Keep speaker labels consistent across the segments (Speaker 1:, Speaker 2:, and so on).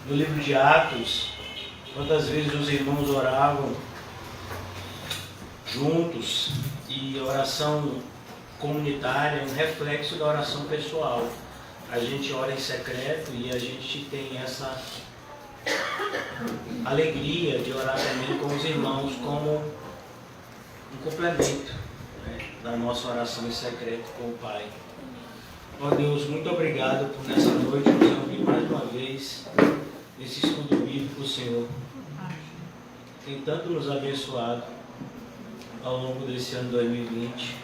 Speaker 1: no livro de Atos, quantas vezes os irmãos oravam juntos, e a oração comunitária é um reflexo da oração pessoal. A gente ora em secreto e a gente tem essa alegria de orar também com os irmãos como um complemento, né, da nossa oração em secreto com o Pai. Ó Deus, muito obrigado por nessa noite nos reunir mais uma vez nesse estudo bíblico, Senhor. Tem tanto nos abençoado ao longo desse ano 2020.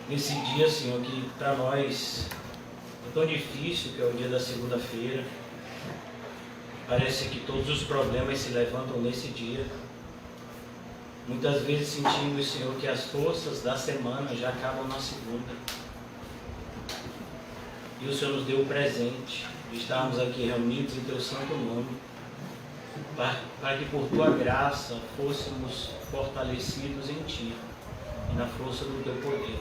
Speaker 1: Nesse dia, Senhor, que para nós é tão difícil, que é o dia da segunda-feira. Parece que todos os problemas se levantam nesse dia. Muitas vezes sentimos, Senhor, que as forças da semana já acabam na segunda. E o Senhor nos deu o presente de estarmos aqui reunidos em Teu santo nome, para que por Tua graça fôssemos fortalecidos em Ti e na força do Teu poder.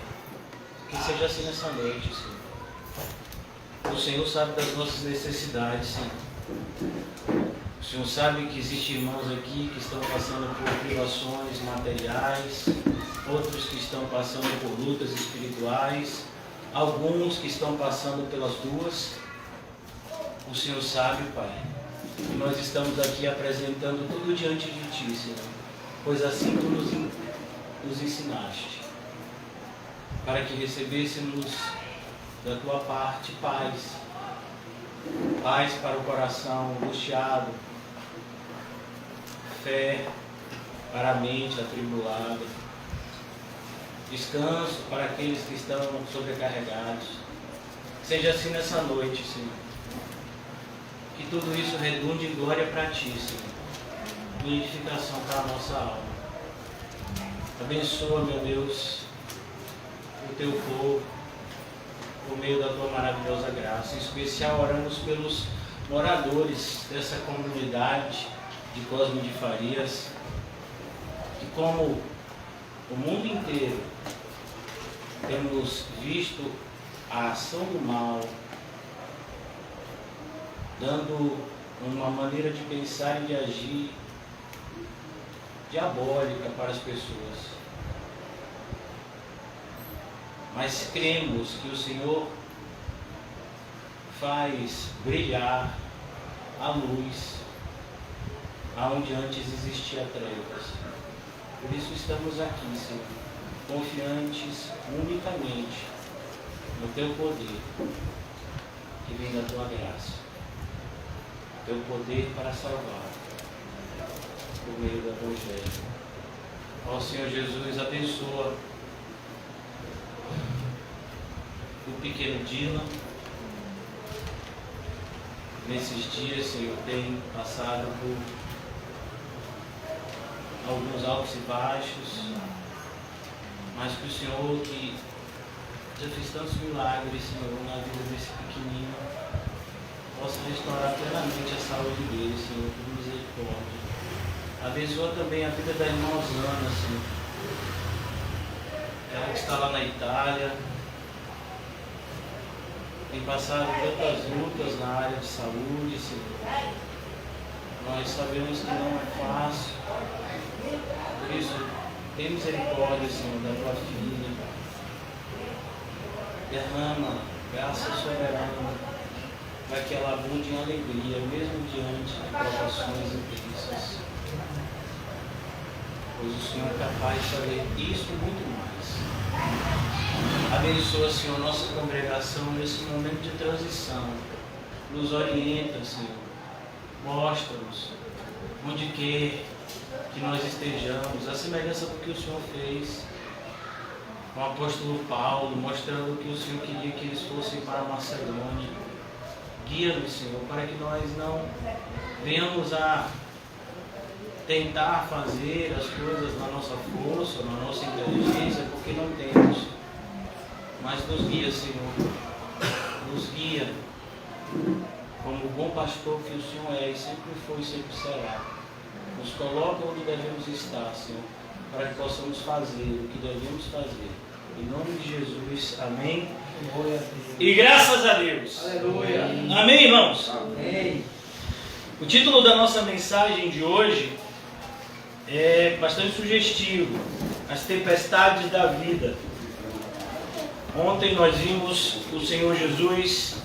Speaker 1: Que seja assim nessa noite, Senhor. O Senhor sabe das nossas necessidades, Senhor. O Senhor sabe que existem irmãos aqui que estão passando por privações materiais, outros que estão passando por lutas espirituais, alguns que estão passando pelas duas. O Senhor sabe, Pai, e nós estamos aqui apresentando tudo diante de Ti, Senhor, pois assim Tu nos ensinaste, para que recebêssemos da Tua parte paz, paz para o coração angustiado, fé para a mente atribulada, descanso para aqueles que estão sobrecarregados. Seja assim nessa noite, Senhor. Que tudo isso redunde em glória para Ti, Senhor. E edificação para a nossa alma. Abençoa, meu Deus, o Teu povo, por meio da Tua maravilhosa graça. Em especial, oramos pelos moradores dessa comunidade de Cosme de Farias, que como o mundo inteiro temos visto a ação do mal, dando uma maneira de pensar e de agir diabólica para as pessoas. Mas cremos que o Senhor faz brilhar a luz aonde antes existia trevas. Por isso estamos aqui, Senhor, confiantes unicamente no Teu poder, que vem da Tua graça. Teu poder para salvar, por meio do Evangelho. Ó Senhor Jesus, abençoa o pequeno Dylan. Nesses dias, Senhor, tem passado por alguns altos e baixos, mas que o Senhor, que já fez tantos milagres, Senhor, na vida desse pequenino, possa restaurar plenamente a saúde dele, Senhor, por misericórdia. Abençoa também a vida da irmã Osana, Senhor. Ela que está lá na Itália, tem passado tantas lutas na área de saúde, Senhor. Nós sabemos que não é fácil. Por isso, tem misericórdia, Senhor, da Tua filha. Derrama graça soberana, para que ela abunde em alegria, mesmo diante de provações intensas. Pois o Senhor é capaz de fazer isso e muito mais. Abençoa, Senhor, nossa congregação nesse momento de transição. Nos orienta, Senhor. Mostra-nos onde quer que nós estejamos, a semelhança do que o Senhor fez com o apóstolo Paulo, mostrando que o Senhor queria que eles fossem para a Macedônia. Guia-nos, Senhor, para que nós não venhamos a tentar fazer as coisas na nossa força, na nossa inteligência, porque não temos. Mas nos guia, Senhor. Nos guia como o bom pastor que o Senhor é e sempre foi e sempre será. Nos coloca onde devemos estar, Senhor, para que possamos fazer o que devemos fazer. Em nome de Jesus, amém. E graças a Deus.
Speaker 2: Aleluia.
Speaker 1: Amém, irmãos?
Speaker 2: Amém.
Speaker 1: O título da nossa mensagem de hoje é bastante sugestivo: As Tempestades da Vida. Ontem nós vimos o Senhor Jesus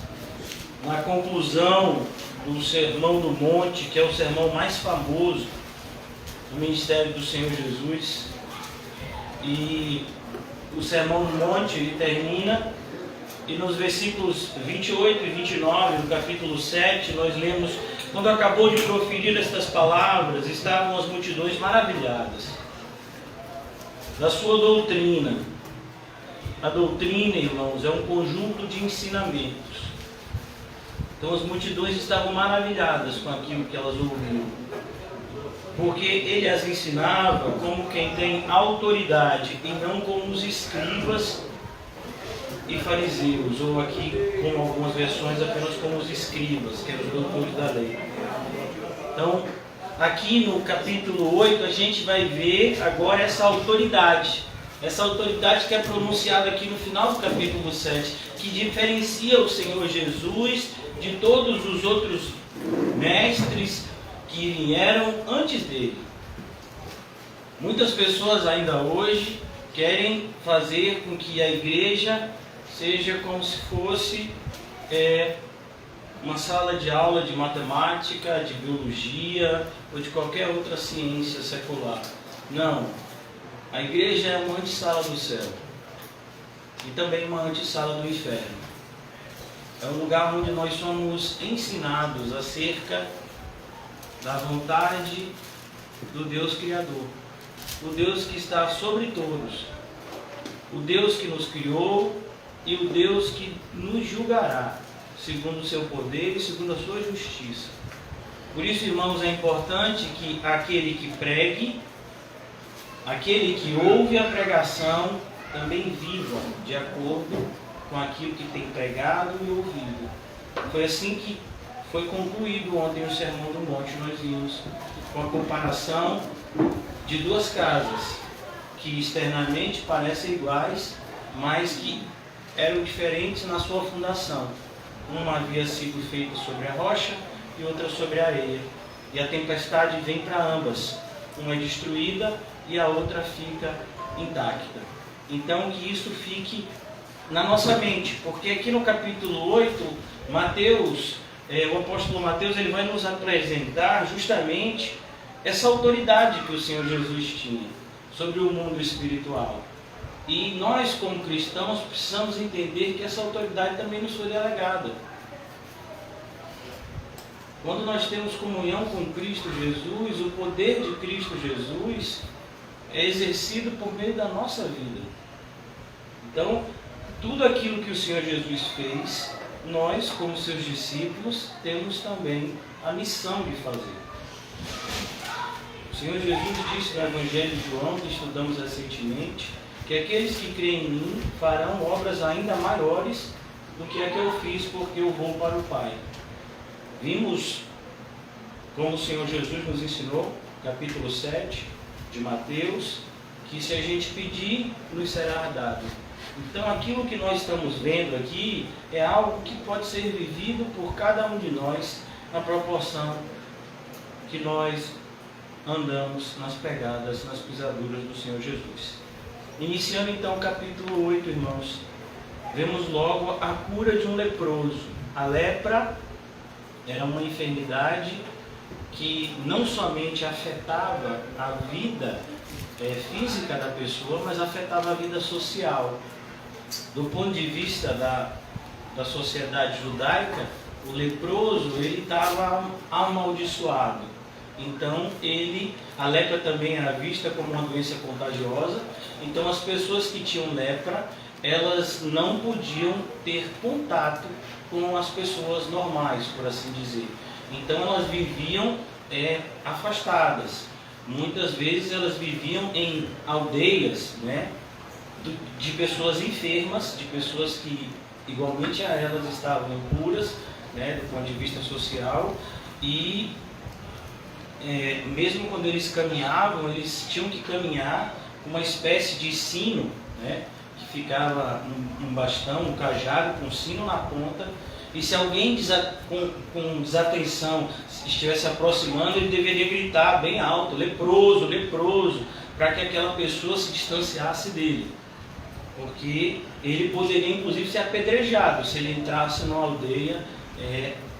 Speaker 1: na conclusão do Sermão do Monte, que é o sermão mais famoso do ministério do Senhor Jesus. E o Sermão do Monte ele termina, e nos versículos 28 e 29 do capítulo 7, nós lemos: quando acabou de proferir estas palavras, estavam as multidões maravilhadas da sua doutrina. A doutrina, irmãos, é um conjunto de ensinamentos. Então as multidões estavam maravilhadas com aquilo que elas ouviram, porque ele as ensinava como quem tem autoridade e não como os escribas e fariseus, ou aqui, como algumas versões, apenas como os escribas, que eram os doutores da lei. Então, aqui no capítulo 8, a gente vai ver agora essa autoridade que é pronunciada aqui no final do capítulo 7, que diferencia o Senhor Jesus de todos os outros mestres que vieram antes dele. Muitas pessoas ainda hoje querem fazer com que a igreja seja como se fosse uma sala de aula de matemática, de biologia ou de qualquer outra ciência secular. Não. A igreja é uma antessala do céu e também uma antessala do inferno. É um lugar onde nós somos ensinados acerca da vontade do Deus Criador, o Deus que está sobre todos, o Deus que nos criou e o Deus que nos julgará segundo o seu poder e segundo a sua justiça. Por isso, irmãos, é importante que aquele que pregue, aquele que ouve a pregação, também viva de acordo com aquilo que tem pregado e ouvido. Foi assim que foi concluído ontem o Sermão do Monte. Nós vimos com a comparação de duas casas que externamente parecem iguais, mas que eram diferentes na sua fundação. Uma havia sido feita sobre a rocha e outra sobre a areia. E a tempestade vem para ambas. Uma é destruída e a outra fica intacta. Então que isso fique na nossa mente, porque aqui no capítulo 8, Mateus, o apóstolo Mateus, ele vai nos apresentar justamente essa autoridade que o Senhor Jesus tinha sobre o mundo espiritual. E nós, como cristãos, precisamos entender que essa autoridade também nos foi delegada. Quando nós temos comunhão com Cristo Jesus, o poder de Cristo Jesus é exercido por meio da nossa vida. Então, tudo aquilo que o Senhor Jesus fez, nós, como seus discípulos, temos também a missão de fazer. O Senhor Jesus disse no Evangelho de João, que estudamos recentemente, que aqueles que creem em mim farão obras ainda maiores do que a que eu fiz, porque eu vou para o Pai. Vimos como o Senhor Jesus nos ensinou, capítulo 7 de Mateus, que se a gente pedir, nos será dado. Então aquilo que nós estamos vendo aqui é algo que pode ser vivido por cada um de nós na proporção que nós andamos nas pegadas, nas pisaduras do Senhor Jesus. Iniciando então o capítulo 8, irmãos, vemos logo a cura de um leproso. A lepra era uma enfermidade que não somente afetava a vida física da pessoa, mas afetava a vida social. Do ponto de vista da sociedade judaica, o leproso ele estava amaldiçoado. Então a lepra também era vista como uma doença contagiosa. Então as pessoas que tinham lepra, elas não podiam ter contato com as pessoas normais, por assim dizer. Então elas viviam afastadas. Muitas vezes elas viviam em aldeias, de pessoas enfermas, de pessoas que igualmente a elas estavam impuras, do ponto de vista social, e mesmo quando eles caminhavam, eles tinham que caminhar com uma espécie de sino, que ficava um bastão, um cajado com um sino na ponta, E se alguém com desatenção estivesse aproximando, ele deveria gritar bem alto, leproso, leproso, para que aquela pessoa se distanciasse dele. Porque ele poderia inclusive ser apedrejado se ele entrasse numa aldeia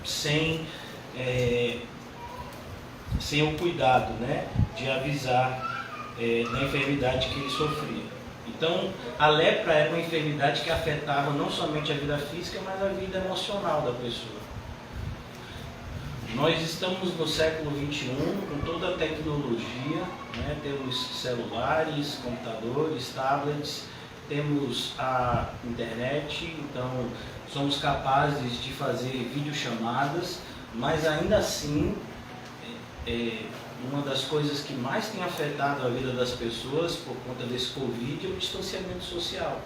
Speaker 1: sem o cuidado, né, de avisar da enfermidade que ele sofria. Então, a lepra era uma enfermidade que afetava não somente a vida física, mas a vida emocional da pessoa. Nós estamos no século XXI, com toda a tecnologia, né? Temos celulares, computadores, tablets, temos a internet, então somos capazes de fazer videochamadas, mas ainda assim, uma das coisas que mais tem afetado a vida das pessoas por conta desse Covid é o distanciamento social.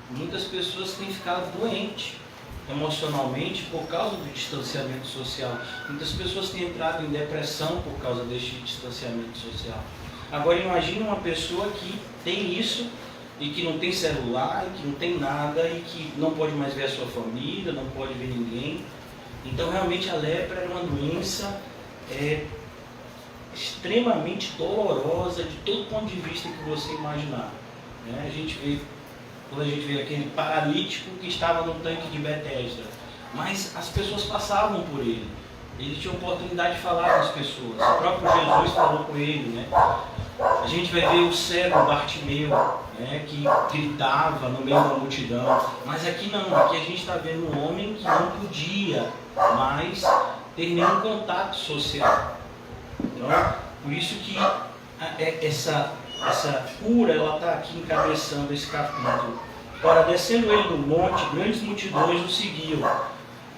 Speaker 1: Muitas pessoas têm ficado doentes emocionalmente por causa do distanciamento social. Muitas pessoas têm entrado em depressão por causa deste distanciamento social. Agora imagine uma pessoa que tem isso e que não tem celular, que não tem nada e que não pode mais ver a sua família, não pode ver ninguém. Então realmente a lepra é uma doença extremamente dolorosa de todo ponto de vista que você imaginar. Né? Quando a gente vê aquele paralítico que estava no tanque de Betesda, mas as pessoas passavam por ele. Ele tinha oportunidade de falar com as pessoas. O próprio Jesus falou com ele, né? A gente vai ver o cego Bartimeu, né, que gritava no meio da multidão. Mas aqui não, aqui a gente está vendo um homem que não podia mais ter nenhum contato social. Então, por isso que essa cura ela está aqui encabeçando esse capítulo. Ora, descendo ele do monte, grandes multidões o seguiam.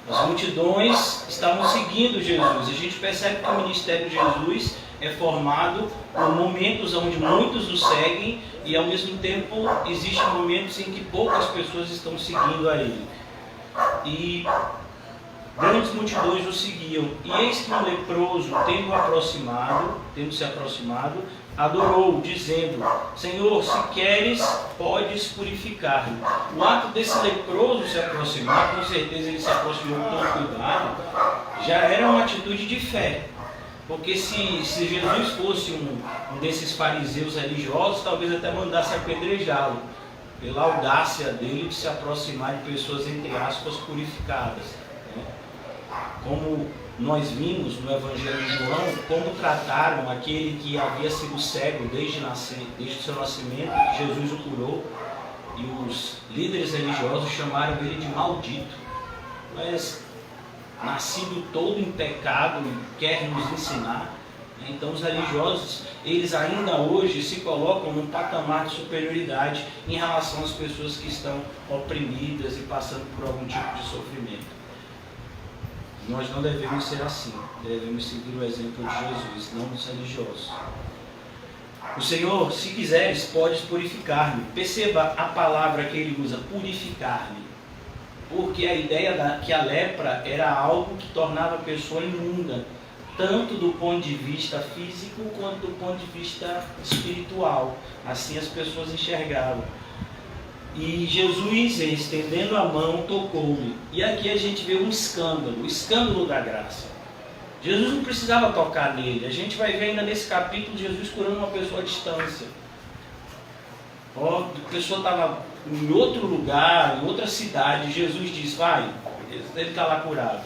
Speaker 1: As multidões estavam seguindo Jesus. A gente percebe que o ministério de Jesus é formado por momentos onde muitos o seguem e ao mesmo tempo existem momentos em que poucas pessoas estão seguindo a ele. E grandes multidões o seguiam. E eis que um leproso, tendo se aproximado, adorou, dizendo: Senhor, se queres, podes purificar-me. O ato desse leproso se aproximar, com certeza ele se aproximou com todo cuidado, já era uma atitude de fé. Porque se Jesus fosse um desses fariseus religiosos, talvez até mandasse apedrejá-lo, pela audácia dele de se aproximar de pessoas, entre aspas, purificadas. Né? Como nós vimos no Evangelho de João, como trataram aquele que havia sido cego desde o seu nascimento, que Jesus o curou, e os líderes religiosos chamaram ele de maldito. Mas, nascido todo em pecado, quer nos ensinar. Então os religiosos, eles ainda hoje se colocam num patamar de superioridade em relação às pessoas que estão oprimidas e passando por algum tipo de sofrimento. Nós não devemos ser assim, devemos seguir o exemplo de Jesus, não dos religiosos. O Senhor, se quiseres, podes purificar-me. Perceba a palavra que ele usa, purificar-me. Porque a ideia que a lepra era algo que tornava a pessoa imunda, tanto do ponto de vista físico quanto do ponto de vista espiritual. Assim as pessoas enxergavam. E Jesus, estendendo a mão, tocou-me. E aqui a gente vê um escândalo, o escândalo da graça. Jesus não precisava tocar nele. A gente vai ver ainda nesse capítulo Jesus curando uma pessoa à distância. A pessoa estava em outro lugar, em outra cidade. Jesus diz: vai, ele está lá curado.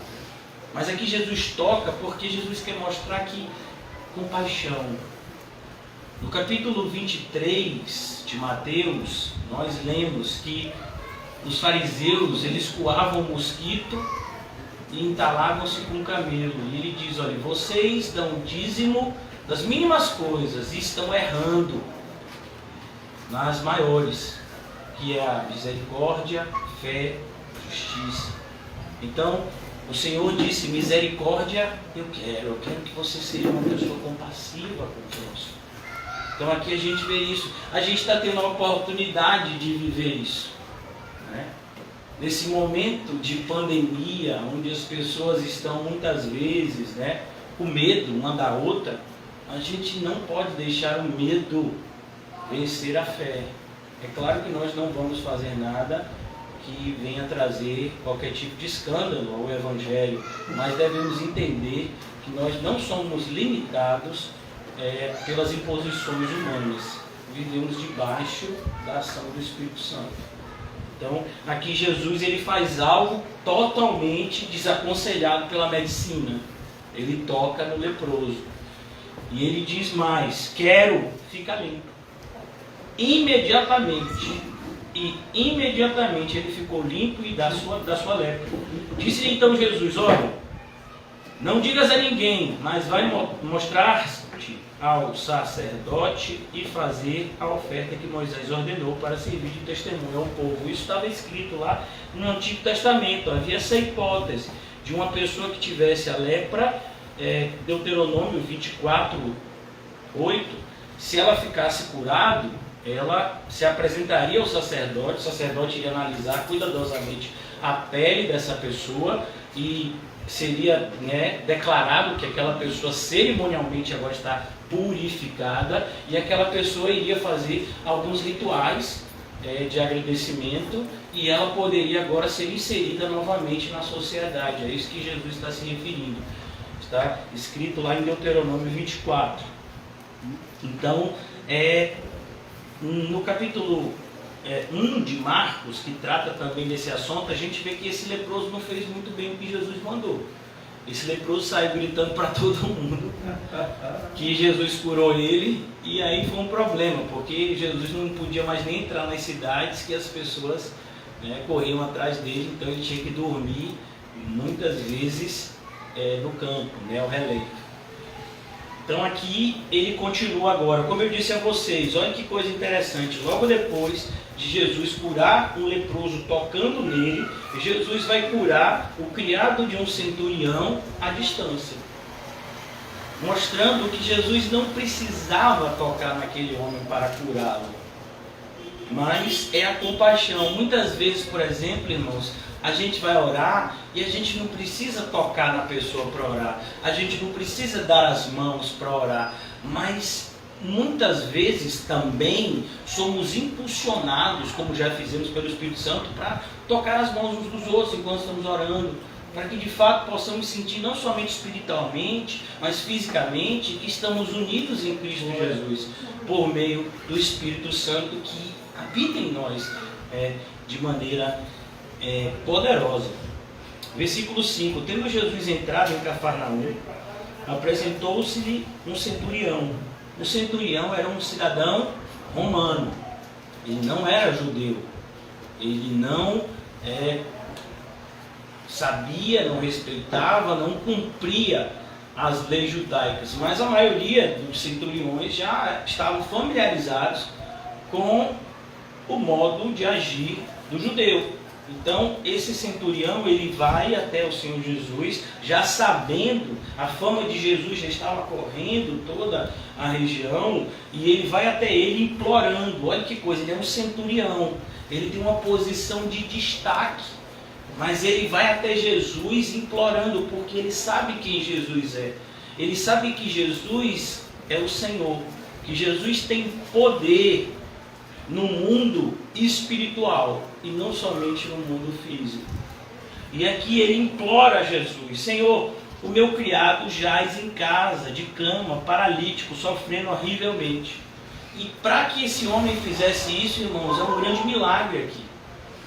Speaker 1: Mas aqui Jesus toca porque Jesus quer mostrar que compaixão. No capítulo 23 de Mateus, nós lemos que os fariseus, eles coavam o mosquito e entalavam-se com o camelo. E ele diz: olha, vocês dão dízimo das mínimas coisas e estão errando nas maiores, que é a misericórdia, fé, justiça. Então, o Senhor disse: misericórdia eu quero que você seja uma pessoa compassiva com o próximo. Então aqui a gente vê isso. A gente está tendo a oportunidade de viver isso. Né? Nesse momento de pandemia, onde as pessoas estão muitas vezes, né, com medo uma da outra, a gente não pode deixar o medo vencer a fé. É claro que nós não vamos fazer nada que venha trazer qualquer tipo de escândalo ao Evangelho, mas devemos entender que nós não somos limitados pelas imposições humanas. Vivemos debaixo da ação do Espírito Santo. Então, aqui Jesus ele faz algo totalmente desaconselhado pela medicina. Ele toca no leproso. E ele diz mais: quero, fica limpo. Imediatamente ele ficou limpo e da sua lepra. Disse então Jesus: olha, não digas a ninguém, mas vai mostrar-te ao sacerdote e fazer a oferta que Moisés ordenou para servir de testemunho ao povo. Isso estava escrito lá no Antigo Testamento. Havia essa hipótese de uma pessoa que tivesse a lepra, Deuteronômio 24:8, se ela ficasse curada, ela se apresentaria ao sacerdote, o sacerdote iria analisar cuidadosamente a pele dessa pessoa e seria declarado que aquela pessoa cerimonialmente agora está purificada, e aquela pessoa iria fazer alguns rituais de agradecimento e ela poderia agora ser inserida novamente na sociedade. É isso que Jesus está se referindo. Está escrito lá em Deuteronômio 24. Então, no capítulo 1 de Marcos, que trata também desse assunto, a gente vê que esse leproso não fez muito bem o que Jesus mandou. Esse leproso saiu gritando para todo mundo que Jesus curou ele, e aí foi um problema, porque Jesus não podia mais nem entrar nas cidades que as pessoas corriam atrás dele, então ele tinha que dormir muitas vezes no campo, ao relento. Então aqui ele continua agora, como eu disse a vocês, olha que coisa interessante, logo depois de Jesus curar um leproso tocando nele, Jesus vai curar o criado de um centurião à distância, mostrando que Jesus não precisava tocar naquele homem para curá-lo, mas é a compaixão. Muitas vezes, por exemplo, irmãos, a gente vai orar e a gente não precisa tocar na pessoa para orar, a gente não precisa dar as mãos para orar, mas muitas vezes também somos impulsionados, como já fizemos pelo Espírito Santo, para tocar as mãos uns dos outros enquanto estamos orando, para que de fato possamos sentir não somente espiritualmente, mas fisicamente, que estamos unidos em Cristo Jesus, por meio do Espírito Santo que habita em nós de maneira poderosa. Versículo 5: tendo Jesus entrado em Cafarnaum, apresentou-se-lhe um centurião. O centurião era um cidadão romano, ele não era judeu, ele não sabia, não respeitava, não cumpria as leis judaicas, mas a maioria dos centuriões já estavam familiarizados com o modo de agir do judeu. Então esse centurião ele vai até o Senhor Jesus, já sabendo, a fama de Jesus já estava correndo toda a região, e ele vai até ele implorando. Olha que coisa, ele é um centurião, ele tem uma posição de destaque, mas ele vai até Jesus implorando, porque ele sabe quem Jesus é. Ele sabe que Jesus é o Senhor, que Jesus tem poder no mundo espiritual e não somente no mundo físico. E aqui ele implora a Jesus: Senhor, o meu criado jaz em casa, de cama, paralítico, sofrendo horrivelmente. E para que esse homem fizesse isso, irmãos, é um grande milagre aqui.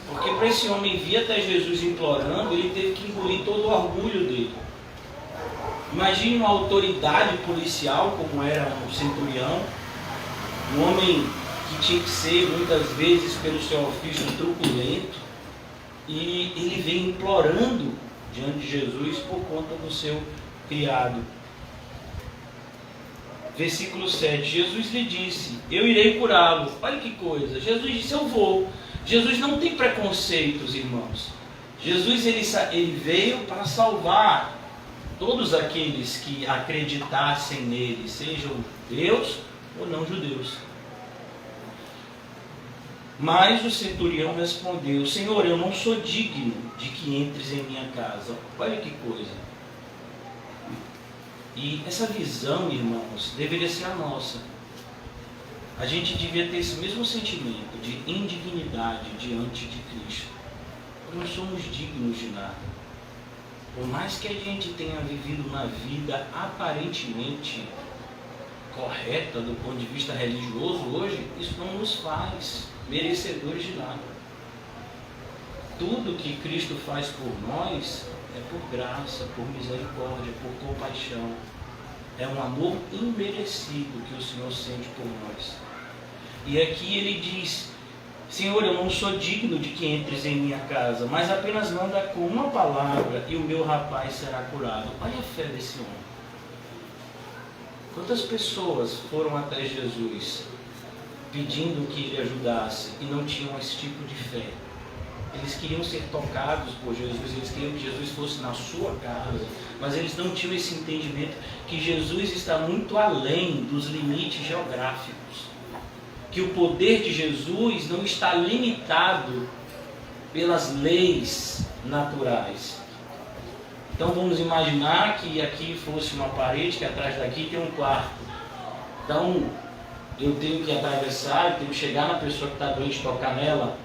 Speaker 1: Porque para esse homem vir até Jesus implorando, ele teve que engolir todo o orgulho dele. Imagine uma autoridade policial como era o centurião, um homem que tinha que ser muitas vezes pelo seu ofício truculento, e ele vem implorando diante de Jesus por conta do seu criado. Versículo 7, Jesus lhe disse: eu irei curá-lo. Olha que coisa, Jesus disse: eu vou. Jesus não tem preconceitos, irmãos. Jesus ele veio para salvar todos aqueles que acreditassem nele, sejam judeus ou não judeus. Mas o centurião respondeu: Senhor, eu não sou digno de que entres em minha casa. Olha que coisa. E essa visão, irmãos, deveria ser a nossa. A gente devia ter esse mesmo sentimento de indignidade diante de Cristo. não somos dignos de nada. Por mais que a gente tenha vivido uma vida aparentemente correta do ponto de vista religioso hoje, isso não nos faz merecedores de nada. Tudo que Cristo faz por nós é por graça, por misericórdia, por compaixão. É um amor imerecido que o Senhor sente por nós. E aqui ele diz: Senhor, eu não sou digno de que entres em minha casa, mas apenas manda com uma palavra e o meu rapaz será curado. Olha a fé desse homem. Quantas pessoas foram até Jesus pedindo que ele ajudasse e não tinham esse tipo de fé? Eles queriam ser tocados por Jesus, eles queriam que Jesus fosse na sua casa, mas eles não tinham esse entendimento que Jesus está muito além dos limites geográficos, que o poder de Jesus não está limitado pelas leis naturais. Então vamos imaginar que aqui fosse uma parede, que atrás daqui tem um quarto. Então eu tenho que atravessar, eu tenho que chegar na pessoa que está doente e tocar nela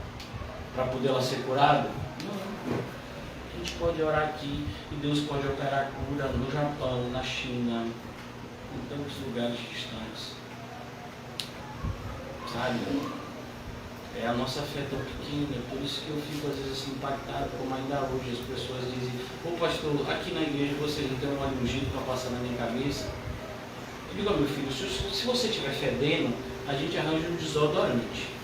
Speaker 1: para poder ela ser curada? Não. A gente pode orar aqui e Deus pode operar cura no Japão, na China, em tantos lugares distantes. Sabe? A nossa fé é tão pequena, por isso que eu fico às vezes assim, impactado, como ainda hoje as pessoas dizem: ô pastor, aqui na igreja vocês não tem um óleo ungido para passar na minha cabeça? Eu digo: meu filho, se você estiver fedendo, a gente arranja um desodorante.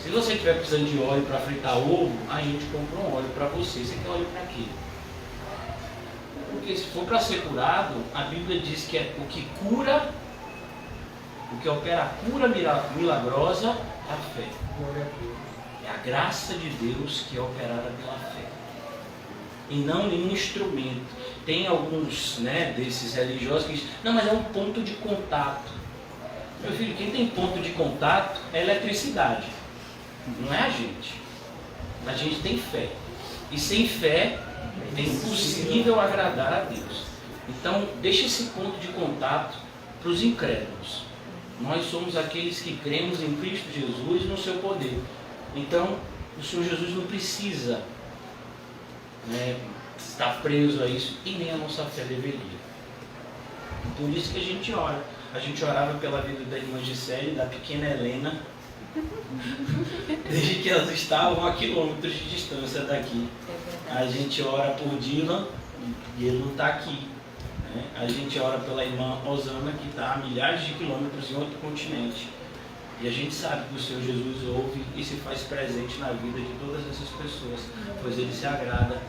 Speaker 1: Se você estiver precisando de óleo para fritar ovo, a gente compra um óleo para você. Você quer óleo para quê? Porque se for para ser curado, a Bíblia diz que é o que cura, o que opera a cura milagrosa é a fé. É a graça de Deus que é operada pela fé. E não nenhum instrumento. Tem alguns desses religiosos que dizem: não, mas é um ponto de contato. Meu filho, quem tem ponto de contato é eletricidade. Não é a gente. A gente tem fé. E sem fé é impossível agradar a Deus. Então, deixa esse ponto de contato para os incrédulos. Nós somos aqueles que cremos em Cristo Jesus e no seu poder. Então, o Senhor Jesus não precisa estar preso a isso, e nem a nossa fé deveria. Por isso que a gente ora. A gente orava pela vida da irmã Gisele, da pequena Helena, desde que elas estavam a quilômetros de distância daqui. A gente ora por Dylan e ele não está aqui. A gente ora pela irmã Osana, que está a milhares de quilômetros em outro continente. E a gente sabe que o Senhor Jesus ouve e se faz presente na vida de todas essas pessoas, pois Ele se agrada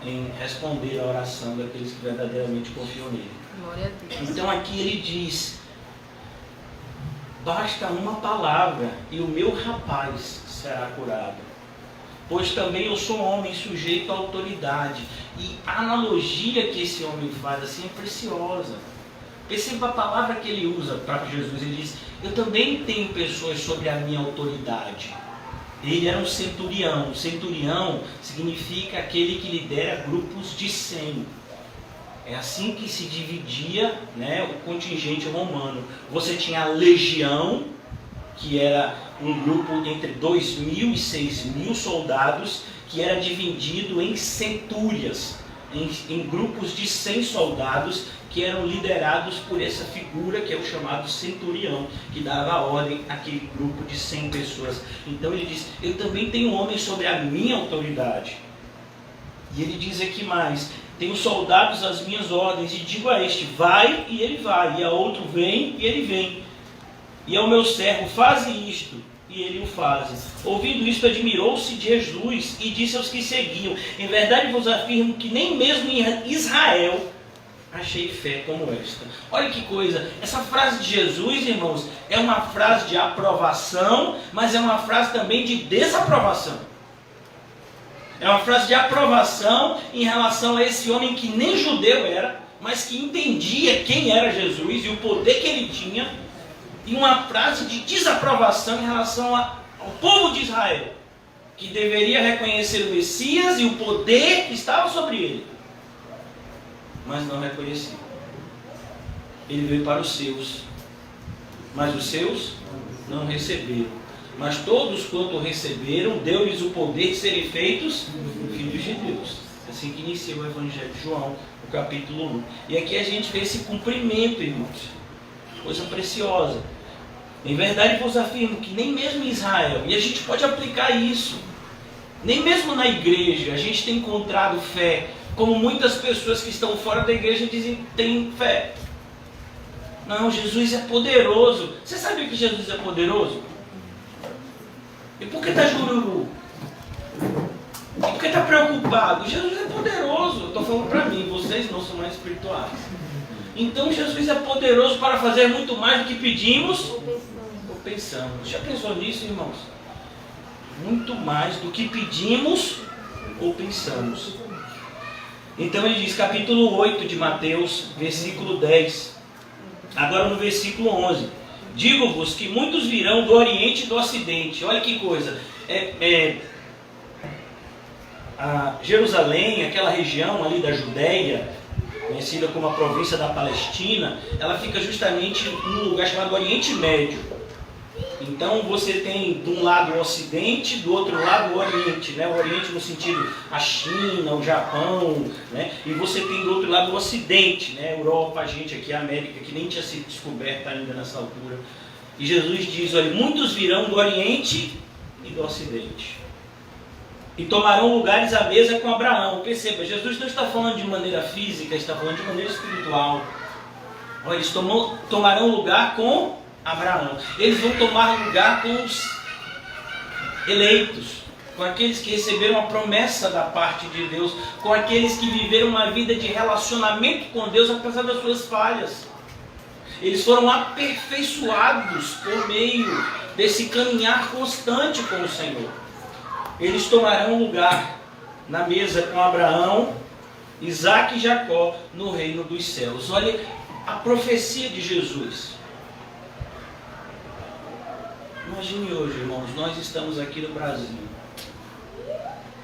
Speaker 1: em responder a oração daqueles que verdadeiramente confiam nele.
Speaker 2: Glória a Deus.
Speaker 1: Então aqui ele diz: basta uma palavra e o meu rapaz será curado. Pois também eu sou homem sujeito à autoridade. E a analogia que esse homem faz assim é preciosa. Perceba a palavra que ele usa para Jesus. Ele diz: eu também tenho pessoas sobre a minha autoridade. Ele era um centurião. O centurião significa aquele que lidera grupos de 100. É assim que se dividia o contingente romano. Você tinha a legião, que era um grupo entre 2.000 e 6.000 soldados, que era dividido em centúrias, em grupos de 100 soldados, que eram liderados por essa figura que é o chamado centurião, que dava ordem àquele grupo de 100 pessoas. Então ele diz: eu também tenho homens sobre a minha autoridade. E ele diz aqui mais: tenho soldados às minhas ordens, e digo a este: vai, e ele vai, e a outro: vem, e ele vem. E ao meu servo: faze isto, e ele o faz. Ouvindo isto, admirou-se de Jesus e disse aos que seguiam: em verdade vos afirmo que nem mesmo em Israel achei fé como esta. Olha que coisa, essa frase de Jesus, irmãos, é uma frase de aprovação, mas é uma frase também de desaprovação. É uma frase de aprovação em relação a esse homem que nem judeu era, mas que entendia quem era Jesus e o poder que ele tinha, e uma frase de desaprovação em relação ao povo de Israel, que deveria reconhecer o Messias e o poder que estava sobre ele, mas não reconhecia. Ele veio para os seus, mas os seus não receberam. Mas todos quanto receberam, deu-lhes o poder de serem feitos filhos de Deus. Assim que inicia o Evangelho de João, o capítulo 1. E aqui a gente vê esse cumprimento, irmãos. Coisa preciosa. Em verdade vos afirmo que nem mesmo em Israel, e a gente pode aplicar isso, nem mesmo na igreja, a gente tem encontrado fé, como muitas pessoas que estão fora da igreja dizem que têm fé. Não, Jesus é poderoso. Você sabia que Jesus é poderoso? E por que está jururu? E por que está preocupado? Jesus é poderoso. Eu estou falando para mim, vocês não são mais espirituais. Então Jesus é poderoso para fazer muito mais do que pedimos ou pensamos. Já pensou nisso, irmãos? Muito mais do que pedimos ou pensamos. Então ele diz, capítulo 8 de Mateus, versículo 10. Agora no versículo 11. Digo-vos que muitos virão do Oriente e do Ocidente. Olha que coisa. Jerusalém, aquela região ali da Judéia, conhecida como a província da Palestina, ela fica justamente num lugar chamado Oriente Médio. Então você tem de um lado o Ocidente, do outro lado o Oriente, né? O Oriente no sentido a China, o Japão, né? E você tem do outro lado o Ocidente, né? Europa, a gente aqui, a América, que nem tinha sido descoberta ainda nessa altura. E Jesus diz, olha, muitos virão do Oriente e do Ocidente e tomarão lugares à mesa com Abraão. Perceba, Jesus não está falando de maneira física, está falando de maneira espiritual. Olha, eles tomarão lugar com Abraão. Eles vão tomar lugar com os eleitos, com aqueles que receberam a promessa da parte de Deus, com aqueles que viveram uma vida de relacionamento com Deus apesar das suas falhas. Eles foram aperfeiçoados por meio desse caminhar constante com o Senhor. Eles tomarão lugar na mesa com Abraão, Isaac e Jacó no reino dos céus. Olha a profecia de Jesus. Imagine hoje, irmãos, nós estamos aqui no Brasil,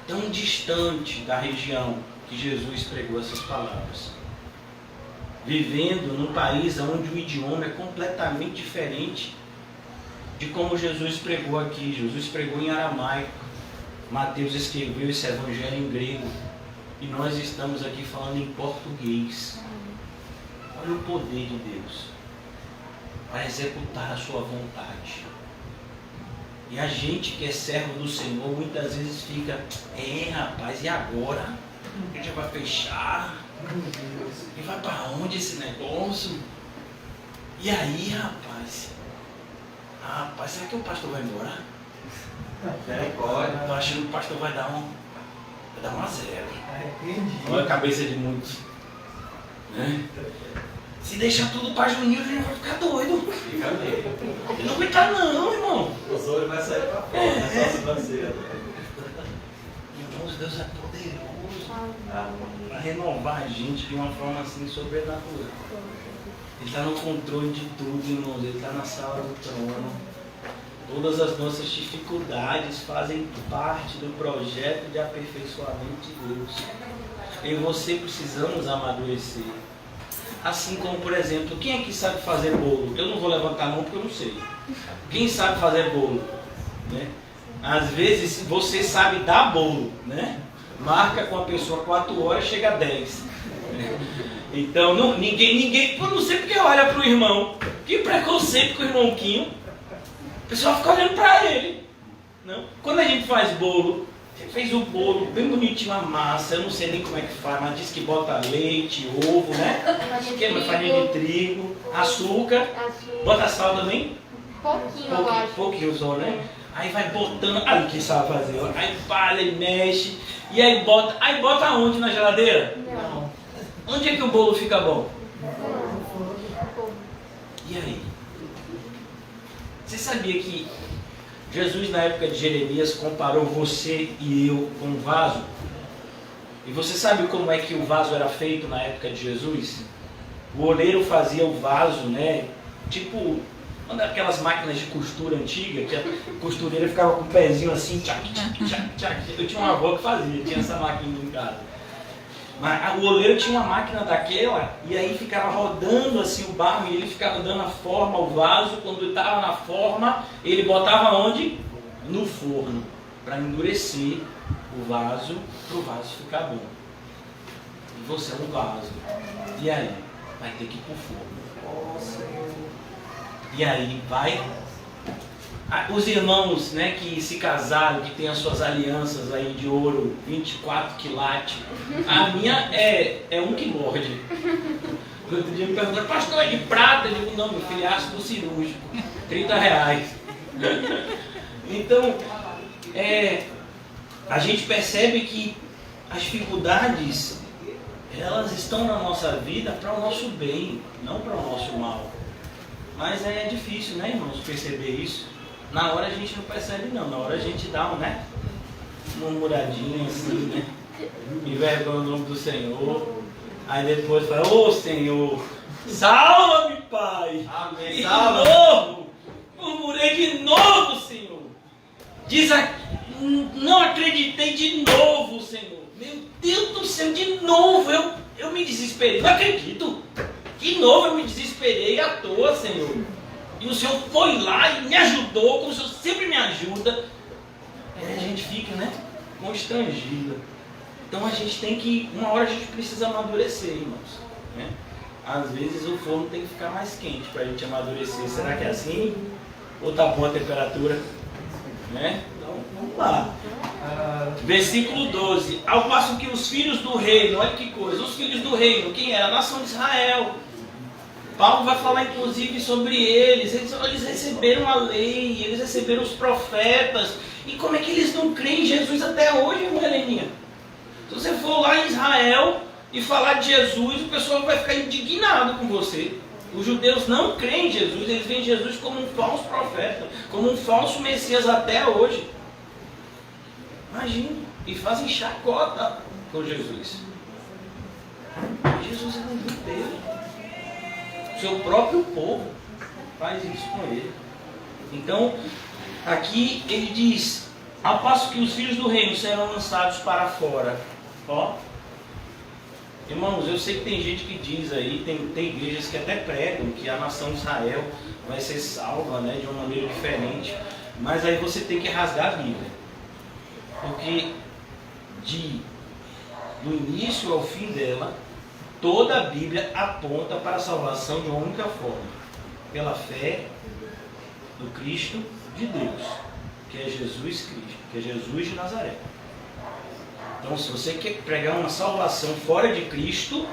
Speaker 1: tão distante da região que Jesus pregou essas palavras, vivendo num país onde o idioma é completamente diferente de como Jesus pregou aqui. Jesus pregou em aramaico, Mateus escreveu esse evangelho em grego, e nós estamos aqui falando em português. Olha o poder de Deus para executar a sua vontade. E a gente que é servo do Senhor muitas vezes fica, rapaz, e agora? A gente vai fechar? E vai para onde esse negócio? E aí, rapaz? Rapaz, será que o pastor vai embora? Estou achando que o pastor vai dar um a zero. Olha a cabeça de muitos, né? Se deixar tudo para Juninho, ele vai ficar doido. Ele não aguenta não, irmão.
Speaker 2: Os olhos vai sair para fora, só se vai ser.
Speaker 1: Irmãos, Deus é poderoso para renovar a gente de uma forma assim sobrenatural. Ele está no controle de tudo, irmãos. Ele está na sala do trono. Todas as nossas dificuldades fazem parte do projeto de aperfeiçoamento de Deus. Eu e você precisamos amadurecer. Assim como, por exemplo, quem aqui sabe fazer bolo? Eu não vou levantar a mão porque eu não sei. Quem sabe fazer bolo? Né? Às vezes você sabe dar bolo, né? Marca com a pessoa 4 horas, chega a 10. Então, ninguém, eu não sei porque olha para o irmão. Que preconceito com o irmão Quinho. O pessoal fica olhando para ele. Não? Quando a gente faz bolo, fez o bolo bem bonitinho, a massa, eu não sei nem como é que faz, mas diz que bota leite, ovo, né? Esquema, farinha de trigo, açúcar. Bota sal também? Pouquinho só, né? Aí vai botando, aí que sabe fazer, ó. Aí palha e mexe, e aí bota aonde na geladeira?
Speaker 3: Não.
Speaker 1: Onde é que o bolo fica bom? E aí? Você sabia que Jesus, na época de Jeremias, comparou você e eu com um vaso? E você sabe como é que o vaso era feito na época de Jesus? O oleiro fazia o vaso, né? Tipo, uma daquelas máquinas de costura antiga, que a costureira ficava com o pezinho assim, tchac, tchac, tchac, tchac. Eu tinha uma avó que fazia, tinha essa máquina em casa. Mas o oleiro tinha uma máquina daquela e aí ficava rodando assim o barro e ele ficava dando a forma ao vaso. Quando estava na forma, ele botava onde? No forno, para endurecer o vaso, para o vaso ficar bom. E você é um vaso. E aí? Vai ter que ir para o forno. E aí vai. Os irmãos, né, que se casaram, que têm as suas alianças aí de ouro, 24 quilates. A minha é 1 quilorde. Outro dia me perguntaram, pastor, é de prata? Eu digo, não, meu filho, é ácido cirúrgico, R$30. Então, a gente percebe que as dificuldades, elas estão na nossa vida para o nosso bem, não para o nosso mal. Mas é difícil, né, irmãos, perceber isso. Na hora a gente não percebe não, na hora a gente dá uma murmuradinha assim, né? Envergonha o nome do Senhor. Aí depois fala, ô Senhor, salva-me, Pai. Amém. De novo, murmurei de novo, Senhor. Não acreditei de novo, Senhor. Meu Deus do céu, de novo eu me desesperei. Não acredito. De novo eu me desesperei à toa, Senhor. E o Senhor foi lá e me ajudou, como o Senhor sempre me ajuda. A gente fica, né, constrangido. Então a gente tem que, uma hora a gente precisa amadurecer, irmãos. Né? Às vezes o forno tem que ficar mais quente para a gente amadurecer. Será que é assim? Ou tá boa a temperatura? Né? Então vamos lá. Versículo 12. Ao passo que os filhos do reino, olha que coisa, os filhos do reino, quem era? A nação de Israel. Paulo vai falar inclusive sobre eles receberam a lei, eles receberam os profetas, e como é que eles não creem em Jesus até hoje, irmã Heleninha? Se você for lá em Israel e falar de Jesus, o pessoal vai ficar indignado com você. Os judeus não creem em Jesus, eles veem Jesus como um falso profeta, como um falso Messias até hoje. Imagina, e fazem chacota com Jesus. Jesus é um judeu. Seu próprio povo faz isso com ele. Então, aqui ele diz, ao passo que os filhos do reino serão lançados para fora. Ó, irmãos, eu sei que tem gente que diz aí, tem igrejas que até pregam que a nação de Israel vai ser salva, né, de uma maneira diferente. Mas aí você tem que rasgar a Bíblia. Porque do início ao fim dela, toda a Bíblia aponta para a salvação de uma única forma, pela fé no Cristo de Deus, que é Jesus Cristo, que é Jesus de Nazaré. Então, se você quer pregar uma salvação fora de Cristo,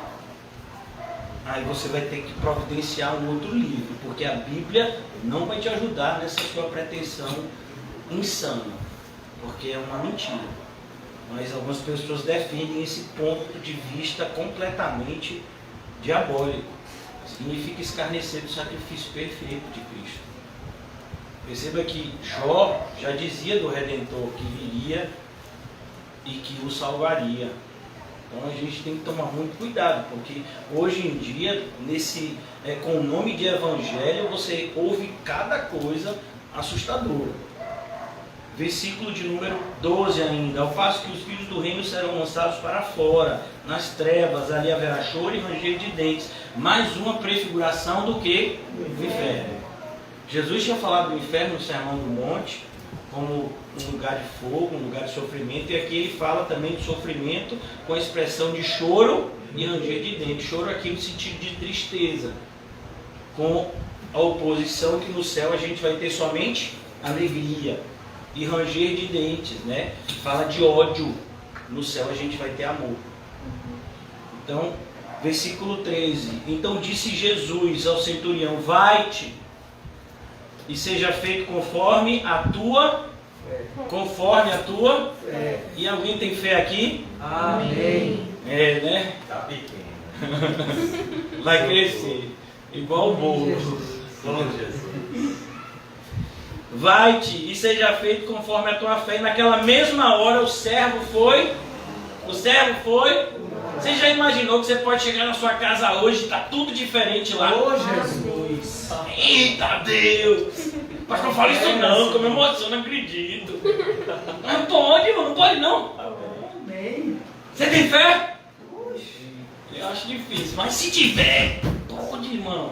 Speaker 1: aí você vai ter que providenciar um outro livro, porque a Bíblia não vai te ajudar nessa sua pretensão insana, porque é uma mentira. Mas algumas pessoas defendem esse ponto de vista completamente diabólico. Significa escarnecer do sacrifício perfeito de Cristo. Perceba que Jó já dizia do Redentor que viria e que o salvaria. Então a gente tem que tomar muito cuidado, porque hoje em dia, com o nome de evangelho, você ouve cada coisa assustadora. Versículo de número 12 ainda. Ao passo que os filhos do reino serão lançados para fora, nas trevas, ali haverá choro e ranger de dentes. Mais uma prefiguração do que? Do inferno. Jesus tinha falado do inferno no Sermão do Monte, como um lugar de fogo, um lugar de sofrimento. E aqui ele fala também de sofrimento com a expressão de choro e ranger de dentes. Choro aqui no sentido de tristeza, com a oposição que no céu a gente vai ter somente alegria. E ranger de dentes, né? Fala de ódio. No céu a gente vai ter amor. Então, versículo 13. Então disse Jesus ao centurião: vai-te e seja feito conforme a tua fé. E alguém tem fé aqui?
Speaker 2: Amém.
Speaker 1: Né?
Speaker 2: Tá pequeno.
Speaker 1: Vai crescer. Igual o bolo.
Speaker 2: Bom Jesus.
Speaker 1: Vai-te e seja feito conforme a tua fé. E naquela mesma hora o servo foi. Você já imaginou que você pode chegar na sua casa hoje e está tudo diferente lá?
Speaker 2: Oh, Jesus!
Speaker 1: Eita Deus! Mas não fala isso não, que eu me emociono, não acredito. Não pode, irmão, não pode não.
Speaker 2: Amém.
Speaker 1: Você tem fé? Eu acho difícil, mas se tiver, pode, irmão.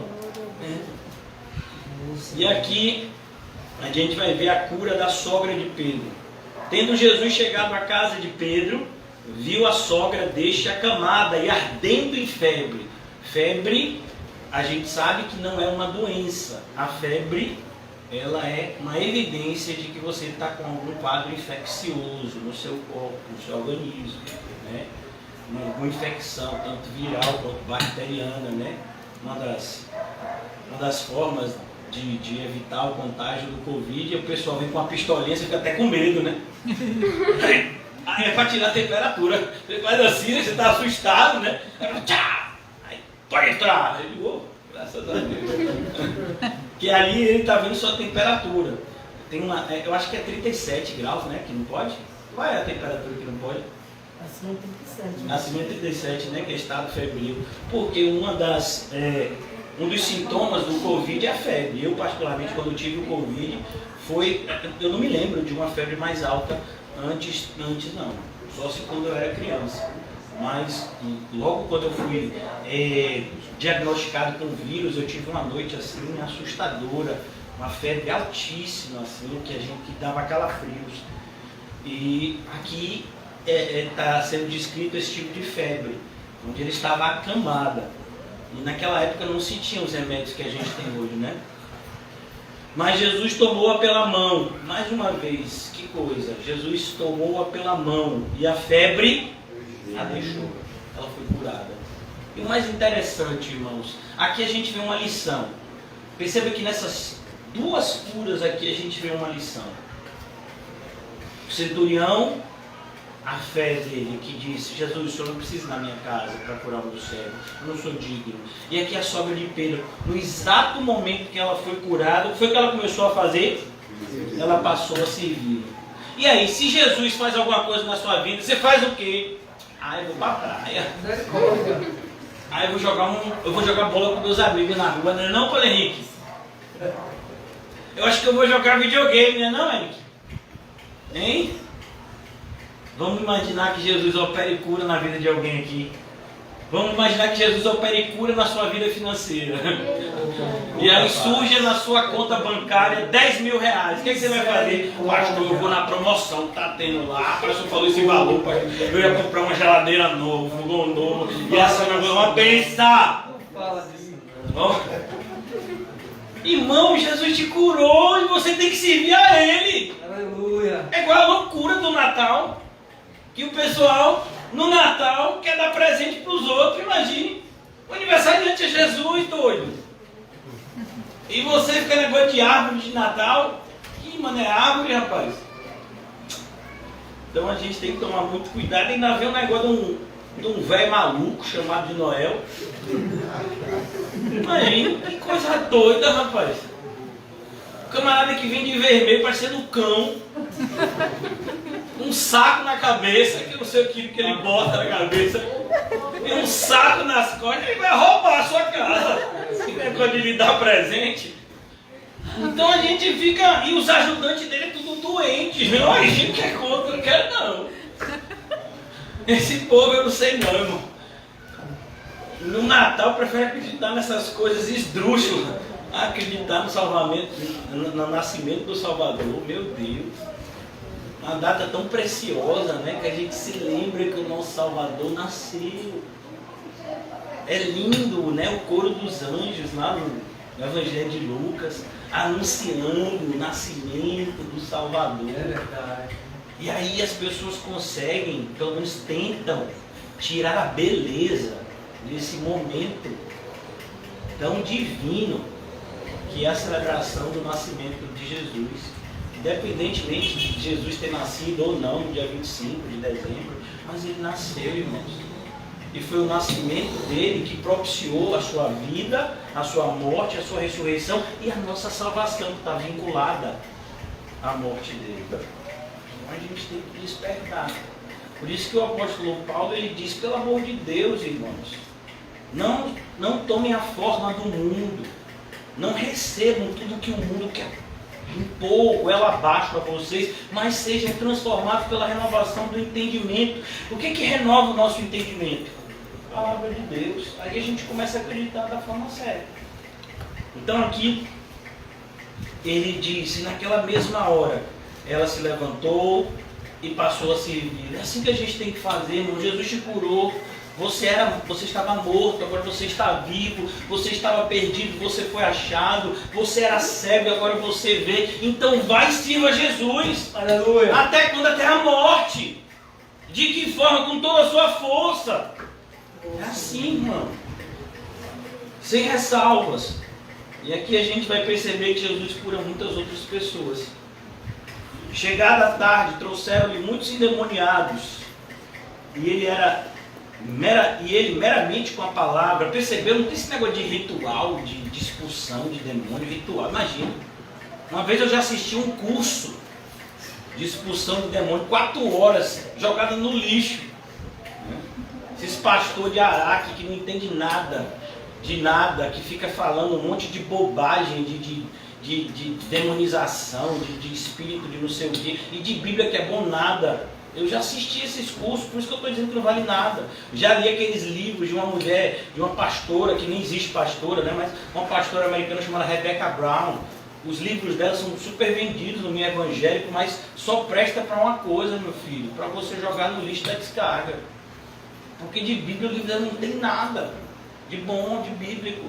Speaker 1: E aqui a gente vai ver a cura da sogra de Pedro. Tendo Jesus chegado à casa de Pedro, viu a sogra deste acamada e ardendo em febre. Febre, a gente sabe que não é uma doença. A febre, ela é uma evidência de que você está com algum quadro infeccioso no seu corpo, no seu organismo, né? Uma infecção, tanto viral quanto bacteriana, né? Uma das formas de evitar o contágio do Covid, e o pessoal vem com uma pistolinha, você fica até com medo, né? Aí é para tirar a temperatura. Você faz assim, você está assustado, né? Aí pode entrar. Ele ligou, graças a Deus. Que ali ele está vendo sua temperatura. Tem eu acho que é 37 graus, né? Que não pode. Qual é a temperatura que não pode?
Speaker 3: Acima de 37. Né?
Speaker 1: Acima de 37, né? Que é estado febril. Porque um dos sintomas do Covid é a febre. Eu, particularmente, quando tive o Covid, eu não me lembro de uma febre mais alta antes não. Só se quando eu era criança. Mas logo quando eu fui diagnosticado com vírus, eu tive uma noite assim assustadora, uma febre altíssima, assim, que dava calafrios. E aqui está sendo descrito esse tipo de febre, onde ele estava acamada. E naquela época não se tinha os remédios que a gente tem hoje, né? Mas Jesus tomou-a pela mão. Mais uma vez, que coisa. Jesus tomou-a pela mão. E a febre a deixou. Ela foi curada. E o mais interessante, irmãos, aqui a gente vê uma lição. Perceba que nessas duas curas aqui a gente vê uma lição. O centurião, a fé dele, que disse: Jesus, o senhor não precisa ir na minha casa para curar um dos cegos, eu não sou digno. E aqui a sogra de Pedro, no exato momento que ela foi curada, o que foi que ela começou a fazer? Ela passou a servir. E aí, se Jesus faz alguma coisa na sua vida, você faz o quê? Eu vou pra praia. Eu vou jogar bola com meus amigos na rua, não, Paulo Henrique? Eu acho que eu vou jogar videogame, não, Henrique? Hein? Vamos imaginar que Jesus opere cura na vida de alguém aqui. Vamos imaginar que Jesus opere cura na sua vida financeira. E aí surge na sua conta bancária 10 mil reais. O que você vai fazer? Pastor, eu vou na promoção que está tendo lá. O pastor falou esse valor, pastor. Eu ia comprar uma geladeira nova, um fogão novo. E essa é uma benção.
Speaker 3: Não fala disso.
Speaker 1: Irmão, Jesus te curou e você tem que servir a Ele.
Speaker 3: Aleluia.
Speaker 1: É igual a loucura do Natal. Que o pessoal, no Natal, quer dar presente para os outros. Imagine, o aniversariante é Jesus, doido. E você fica negócio de árvore de Natal. Que mano, é árvore, rapaz. Então a gente tem que tomar muito cuidado. Ainda vê um negócio de um velho maluco chamado de Noel. Imagina, que coisa doida, rapaz. O camarada que vem de vermelho parecendo um cão. Um saco na cabeça, que eu não sei o que ele bota na cabeça. E um saco nas costas, ele vai roubar a sua casa. Esse negócio de lhe dar presente. Então a gente fica. E os ajudantes dele é tudo doente. Não, a gente quer contra, não quer não. Esse povo eu não sei não, irmão. No Natal eu prefiro acreditar nessas coisas esdrúxulas. Acreditar no salvamento, no nascimento do Salvador, meu Deus. Uma data tão preciosa, né? Que a gente se lembra que o nosso Salvador nasceu. É lindo, né? O coro dos anjos lá no Evangelho de Lucas, anunciando o nascimento do Salvador.
Speaker 3: É verdade.
Speaker 1: E aí as pessoas conseguem, pelo menos tentam, tirar a beleza desse momento tão divino que é a celebração do nascimento de Jesus. Independentemente de Jesus ter nascido ou não no dia 25 de dezembro, mas ele nasceu, irmãos. E foi o nascimento dele que propiciou a sua vida, a sua morte, a sua ressurreição e a nossa salvação, que está vinculada à morte dele. Então a gente tem que despertar. Por isso que o apóstolo Paulo ele diz: pelo amor de Deus, irmãos, não tomem a forma do mundo, não recebam tudo que o mundo quer impor goela abaixo a vocês, mas sejam transformados pela renovação do entendimento. O que renova o nosso entendimento? palavra de Deus. Aí a gente começa a acreditar da forma certa. Então aqui, ele diz, e naquela mesma hora, ela se levantou e passou a servir. É assim que a gente tem que fazer, irmão. Jesus te curou. Você estava morto, agora você está vivo. Você estava perdido, você foi achado. Você era cego, agora você vê. Então vai e sirva Jesus.
Speaker 3: Aleluia.
Speaker 1: Até quando? Até a morte. De que forma? Com toda a sua força. É assim, irmão. Sem ressalvas. E aqui a gente vai perceber que Jesus cura muitas outras pessoas. Chegada a tarde, trouxeram-lhe muitos endemoniados. E ele meramente com a palavra, percebeu, não tem esse negócio de ritual, de expulsão de demônio, ritual. Imagina. Uma vez eu já assisti um curso de expulsão de demônio, 4 horas, jogada no lixo. Esses pastores de Araque que não entendem nada, de nada, que fica falando um monte de bobagem, de demonização, de espírito, de não sei o quê, e de Bíblia que é bom nada. Eu já assisti esses cursos, por isso que eu estou dizendo que não vale nada. Já li aqueles livros de uma mulher, de uma pastora, que nem existe pastora, né? Mas uma pastora americana chamada Rebecca Brown. Os livros dela são super vendidos no meio evangélico, mas só presta para uma coisa, meu filho, para você jogar no lixo da descarga. Porque de Bíblia o livro dela não tem nada de bom, de bíblico.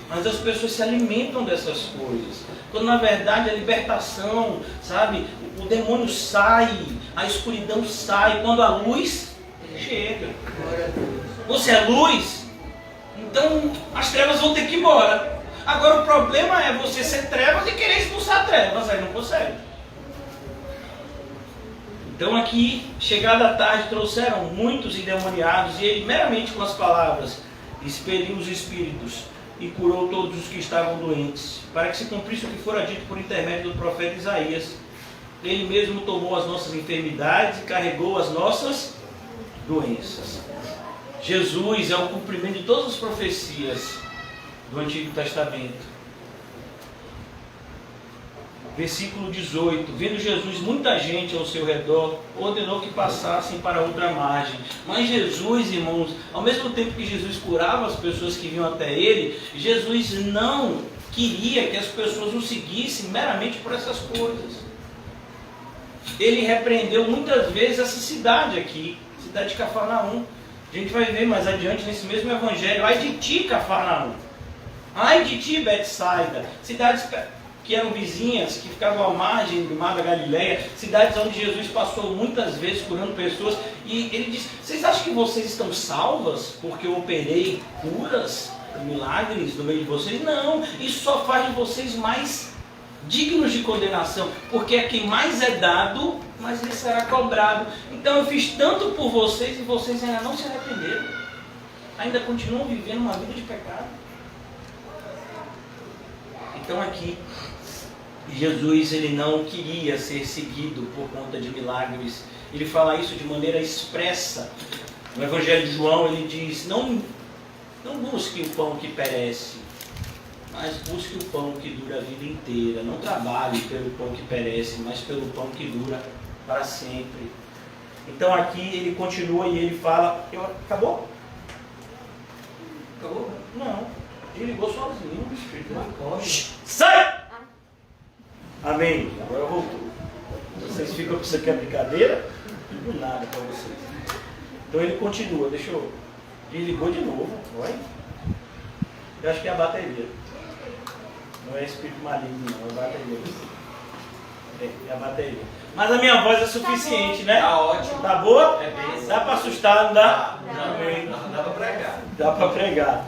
Speaker 1: Mas as pessoas se alimentam dessas coisas. Quando na verdade a libertação, sabe? O demônio sai, a escuridão sai, quando a luz chega. Você é luz? Então as trevas vão ter que ir embora. Agora o problema é você ser trevas e querer expulsar trevas, aí não consegue. Então aqui, chegada a tarde, trouxeram muitos endemoniados e ele meramente com as palavras expeliu os espíritos e curou todos os que estavam doentes, para que se cumprisse o que fora dito por intermédio do profeta Isaías. Ele mesmo tomou as nossas enfermidades e carregou as nossas doenças. Jesus é o cumprimento de todas as profecias do Antigo Testamento. Versículo 18. Vendo Jesus muita gente ao seu redor, ordenou que passassem para outra margem. Mas Jesus, irmãos, ao mesmo tempo que Jesus curava as pessoas que vinham até ele, Jesus não queria que as pessoas o seguissem meramente por essas coisas. Ele repreendeu muitas vezes essa cidade aqui, cidade de Cafarnaum. A gente vai ver mais adiante nesse mesmo evangelho. Ai de ti, Cafarnaum! Ai de ti, Betsaida! Cidades que eram vizinhas, que ficavam à margem do mar da Galileia, cidades onde Jesus passou muitas vezes curando pessoas, e ele disse: vocês acham que vocês estão salvas porque eu operei curas, milagres no meio de vocês? Não, isso só faz de vocês mais dignos de condenação, porque a quem mais é dado, mais lhe será cobrado. Então eu fiz tanto por vocês e vocês ainda não se arrependeram, ainda continuam vivendo uma vida de pecado. Então aqui, Jesus ele não queria ser seguido por conta de milagres. Ele fala isso de maneira expressa. No Evangelho de João ele diz: não busque o pão que perece, mas busque o pão que dura a vida inteira. Não trabalhe pelo pão que perece, mas pelo pão que dura para sempre. Então aqui ele continua e ele fala... Acabou? Acabou? Não. Ele ligou sozinho. O Espírito não corre. Sai! Amém. Agora voltou. Vocês ficam com isso aqui a brincadeira? Não digo nada para vocês. Então ele continua. Deixa eu... Ele ligou de novo. Vai. Eu acho que é a bateria. Não é espírito maligno, não. É a bateria. É a bateria. Mas a minha voz é suficiente, né?
Speaker 2: Tá ótimo.
Speaker 1: Tá boa?
Speaker 2: É bem.
Speaker 1: Dá para assustar, não dá?
Speaker 2: Amém. Dá para pregar.
Speaker 1: Dá para pregar.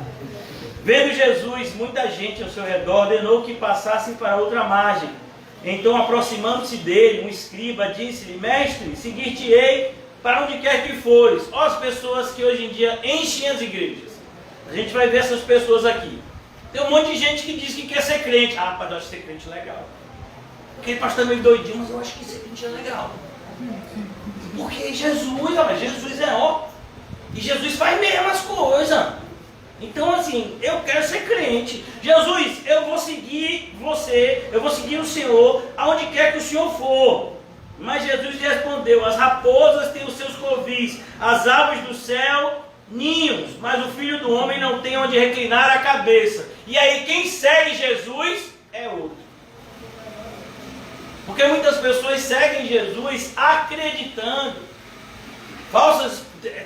Speaker 1: Vendo Jesus, muita gente ao seu redor, ordenou que passassem para outra margem. Então, aproximando-se dele, um escriba disse-lhe: mestre, seguir-te-ei para onde quer que fores. Ó, as pessoas que hoje em dia enchem as igrejas. A gente vai ver essas pessoas aqui. Tem um monte de gente que diz que quer ser crente. Ah, rapaz, eu acho ser crente legal. Aquele pastor é meio doidinho, mas eu acho que ser crente é legal. Porque Jesus, ó, Jesus é ó. E Jesus faz mesmo as coisas. Então assim, eu quero ser crente. Jesus, eu vou seguir você, eu vou seguir o Senhor aonde quer que o Senhor for. Mas Jesus respondeu: as raposas têm os seus covis, as aves do céu ninhos, mas o Filho do Homem não tem onde reclinar a cabeça. E aí quem segue Jesus é outro. Porque muitas pessoas seguem Jesus acreditando,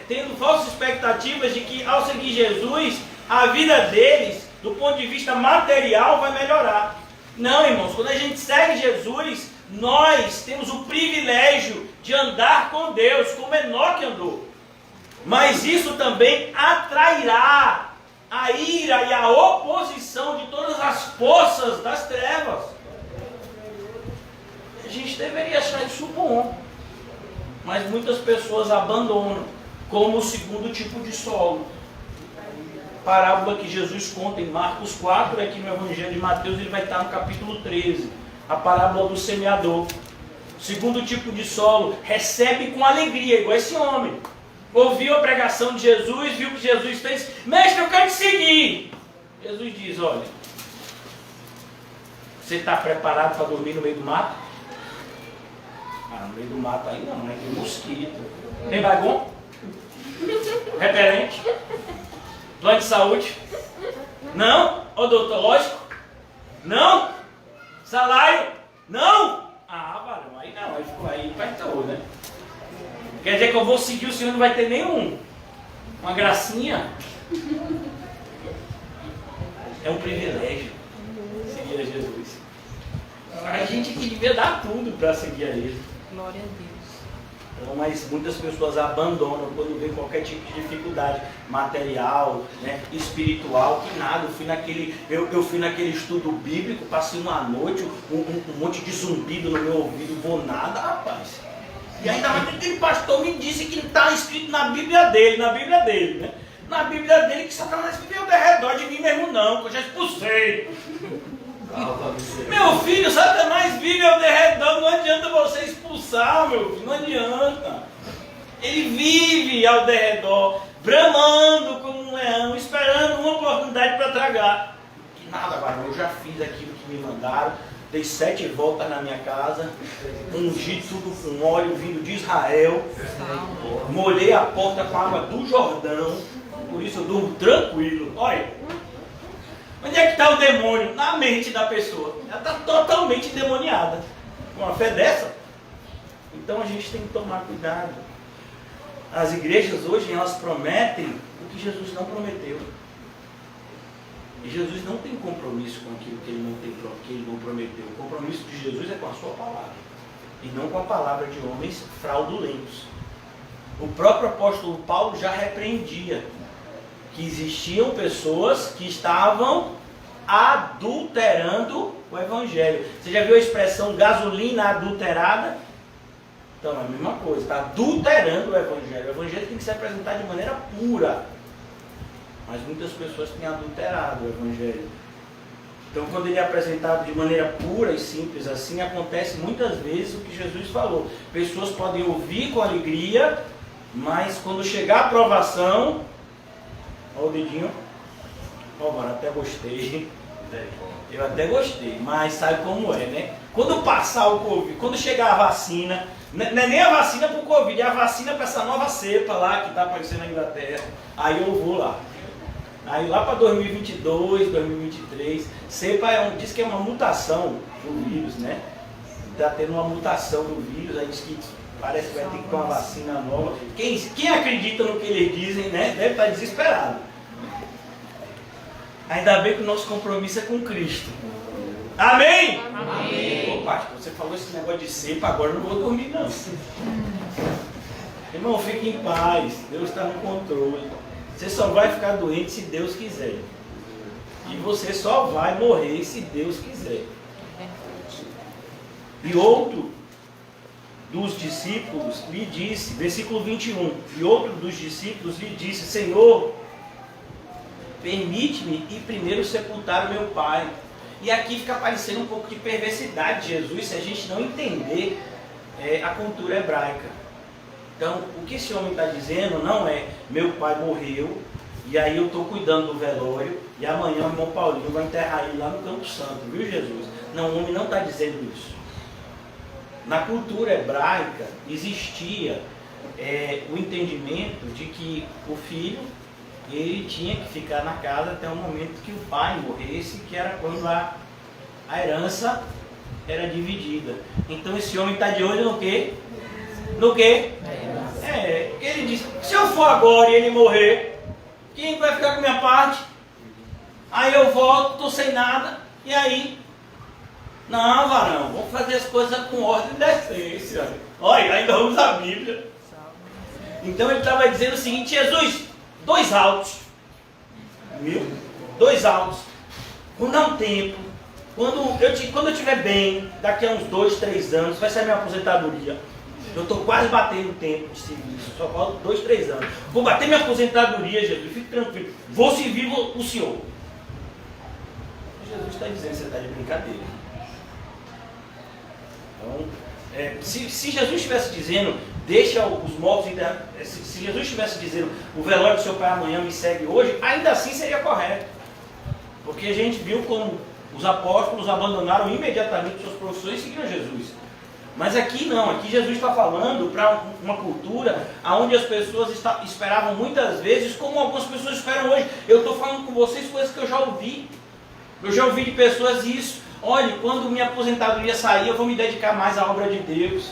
Speaker 1: tendo falsas expectativas de que ao seguir Jesus, a vida deles, do ponto de vista material, vai melhorar. Não, irmãos, quando a gente segue Jesus, nós temos o privilégio de andar com Deus, como Enoque andou. Mas isso também atrairá a ira e a oposição de todas as forças das trevas. A gente deveria achar isso bom, mas muitas pessoas abandonam, como o segundo tipo de solo. Parábola que Jesus conta em Marcos 4, aqui no Evangelho de Mateus, ele vai estar no capítulo 13, a parábola do semeador. O segundo tipo de solo recebe com alegria, igual esse homem. Ouviu a pregação de Jesus, viu o que Jesus fez, mestre, eu quero te seguir. Jesus diz, olha, você está preparado para dormir no meio do mato? Ah, no meio do mato aí não, né? Tem mosquito. Tem bagon? Repelente? Plano de saúde? Não? Odontológico? Não? Salário? Não? Ah, varão, aí não, aí ficou aí, impactou, né? Quer dizer que eu vou seguir o Senhor, não vai ter nenhum. Uma gracinha. É um privilégio seguir a Jesus. A gente que devia dar tudo para seguir a Ele.
Speaker 4: Glória a Deus.
Speaker 1: Então, mas muitas pessoas abandonam quando vê qualquer tipo de dificuldade material, né, espiritual, que nada. Eu fui naquele estudo bíblico, passei uma noite, um monte de zumbido no meu ouvido, vou nada, rapaz. E ainda mais aquele pastor me disse que está escrito na Bíblia dele, né? Na Bíblia dele que Satanás vive ao redor de mim mesmo não, que eu já expulsei. Meu filho, Satanás vive ao redor, não adianta você expulsar, meu filho, não adianta. Ele vive ao redor, bramando como um leão, esperando uma oportunidade para tragar. Que nada, varão, eu já fiz aquilo que me mandaram, dei 7 voltas na minha casa, ungi tudo com óleo vindo de Israel, molhei a porta com a água do Jordão, por isso eu durmo tranquilo. Olha, onde é que está o demônio? Na mente da pessoa. Ela está totalmente endemoniada. Com uma fé dessa. Então a gente tem que tomar cuidado. As igrejas hoje, elas prometem o que Jesus não prometeu. E Jesus não tem compromisso com aquilo que ele não prometeu. O compromisso de Jesus é com a sua palavra. E não com a palavra de homens fraudulentos. O próprio apóstolo Paulo já repreendia que existiam pessoas que estavam adulterando o Evangelho. Você já viu a expressão gasolina adulterada? Então é a mesma coisa, está adulterando o Evangelho. O Evangelho tem que ser apresentado de maneira pura. Mas muitas pessoas têm adulterado o Evangelho. Então quando ele é apresentado de maneira pura e simples assim, acontece muitas vezes o que Jesus falou. Pessoas podem ouvir com alegria, mas quando chegar a provação, olha o dedinho, mano, até gostei, eu até gostei, mas sabe como é, né? Quando passar o Covid, quando chegar a vacina, não é nem a vacina para o Covid, é a vacina para essa nova cepa lá que está aparecendo na Inglaterra, aí eu vou lá. Aí lá para 2022, 2023, cepa diz que é uma mutação do vírus, né? Está tendo uma mutação do vírus, aí diz que parece que vai ter que ter uma vacina nova. Quem acredita no que eles dizem, né, deve estar desesperado. Ainda bem que o nosso compromisso é com Cristo. Amém? Amém. Ô, pastor, você falou esse negócio de cepa, agora eu não vou dormir não. Irmão, fique em paz. Deus está no controle. Você só vai ficar doente se Deus quiser. E você só vai morrer se Deus quiser. E outro dos discípulos lhe disse, versículo 21, e outro dos discípulos lhe disse, Senhor, permite-me ir primeiro sepultar o meu pai. E aqui fica parecendo um pouco de perversidade de Jesus, se a gente não entender a cultura hebraica. Então, o que esse homem está dizendo não é, meu pai morreu, e aí eu estou cuidando do velório, e amanhã o irmão Paulinho vai enterrar ele lá no Campo Santo, viu Jesus? Não, o homem não está dizendo isso. Na cultura hebraica existia o entendimento de que o filho ele tinha que ficar na casa até o momento que o pai morresse, que era quando a herança era dividida. Então esse homem está de olho no quê? No quê? Ele disse, se eu for agora e ele morrer, quem vai ficar com a minha parte? Aí eu volto, estou sem nada, e aí? Não, varão, vamos fazer as coisas com ordem e decência. Olha, ainda vamos à Bíblia. Então ele estava dizendo o seguinte, Jesus, 2 autos. Viu? 2 autos. Quando dá um tempo, quando eu estiver bem, daqui a uns 2, 3 anos, vai ser a minha aposentadoria. Eu estou quase batendo o tempo de serviço, só falta 2, 3 anos. Vou bater minha aposentadoria, Jesus, fique tranquilo. Vou servir o Senhor. Jesus está dizendo que você está de brincadeira. Então, se Jesus estivesse dizendo, deixa os mortos, se Jesus estivesse dizendo, o velório do seu pai amanhã me segue hoje, ainda assim seria correto. Porque a gente viu como os apóstolos abandonaram imediatamente suas profissões e seguiram Jesus. Mas aqui não, aqui Jesus está falando para uma cultura onde as pessoas esperavam muitas vezes, como algumas pessoas esperam hoje. Eu estou falando com vocês coisas que eu já ouvi. Eu já ouvi de pessoas isso. Olha, quando minha aposentadoria sair, eu vou me dedicar mais à obra de Deus.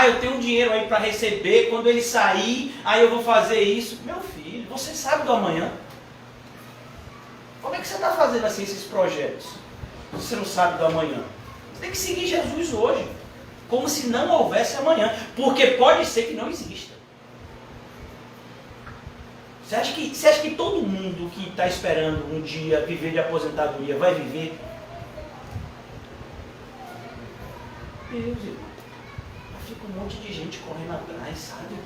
Speaker 1: Eu tenho um dinheiro aí para receber, quando ele sair, aí eu vou fazer isso. Meu filho, você sabe do amanhã? Como é que você está fazendo assim esses projetos? Se você não sabe do amanhã. Você tem que seguir Jesus hoje, como se não houvesse amanhã, porque pode ser que não exista. Você acha que todo mundo que está esperando um dia viver de aposentadoria vai viver? Deus, irmão. Fica um monte de gente correndo atrás, sabe?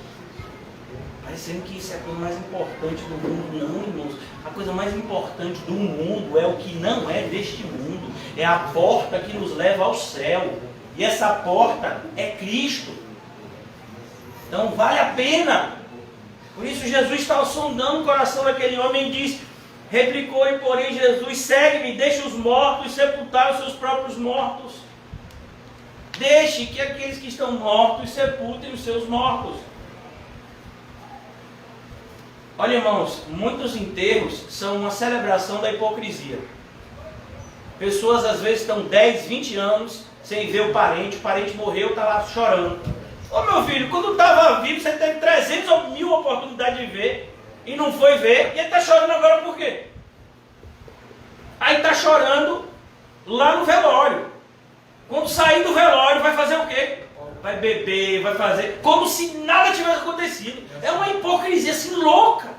Speaker 1: Parecendo que isso é a coisa mais importante do mundo. Não, irmãos. A coisa mais importante do mundo é o que não é deste mundo. É a porta que nos leva ao céu. E essa porta é Cristo. Então vale a pena. Por isso Jesus estava sondando o coração daquele homem e disse, replicou-lhe, porém, Jesus, segue-me, deixa os mortos sepultar os seus próprios mortos. Deixe que aqueles que estão mortos sepultem os seus mortos. Olha, irmãos, muitos enterros são uma celebração da hipocrisia. Pessoas às vezes estão 10, 20 anos sem ver o parente morreu, está lá chorando. Ô meu filho, quando estava vivo você teve 300 ou 1000 oportunidades de ver e não foi ver, e ele está chorando agora por quê? Aí está chorando lá no velório. Quando sair do velório vai fazer o quê? Vai beber, vai fazer como se nada tivesse acontecido. É uma hipocrisia assim louca.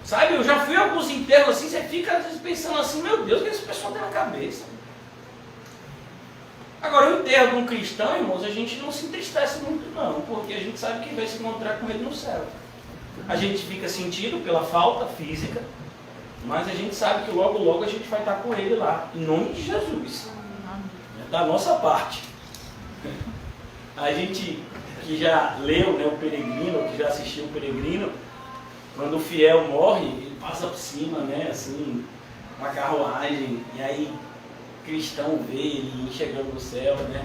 Speaker 1: Sabe, eu já fui a alguns enterros assim, você fica pensando assim, meu Deus, o que esse pessoal tem na cabeça? Agora, o enterro de um cristão, irmãos, a gente não se entristece muito não, porque a gente sabe que vai se encontrar com ele no céu. A gente fica sentido pela falta física, mas a gente sabe que logo, logo a gente vai estar com ele lá, em nome de Jesus. É da nossa parte. A gente que já leu, né, o Peregrino, que já assistiu o Peregrino, quando o fiel morre, ele passa por cima, né, assim, uma carruagem, e aí cristão vê ele chegando no céu, né,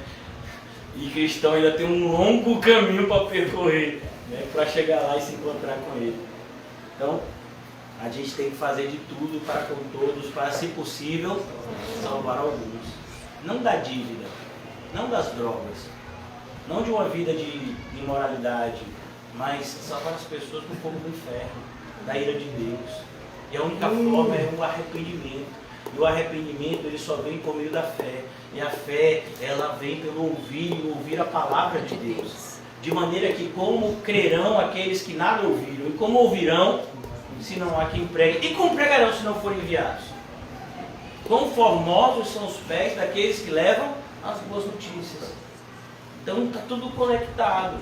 Speaker 1: e cristão ainda tem um longo caminho para percorrer, né, para chegar lá e se encontrar com ele. Então, a gente tem que fazer de tudo para com todos, para, se possível, salvar alguns. Não da dívida, não das drogas, não de uma vida de imoralidade, mas salvar as pessoas do fogo do inferno, da ira de Deus. E a única forma é o arrependimento. E o arrependimento ele só vem por meio da fé. E a fé, ela vem pelo ouvir e ouvir a palavra de Deus. De maneira que como crerão aqueles que nada ouviram, e como ouvirão, se não há quem pregue, e como pregarão se não forem enviados? Quão formosos são os pés daqueles que levam as boas notícias. Então está tudo conectado.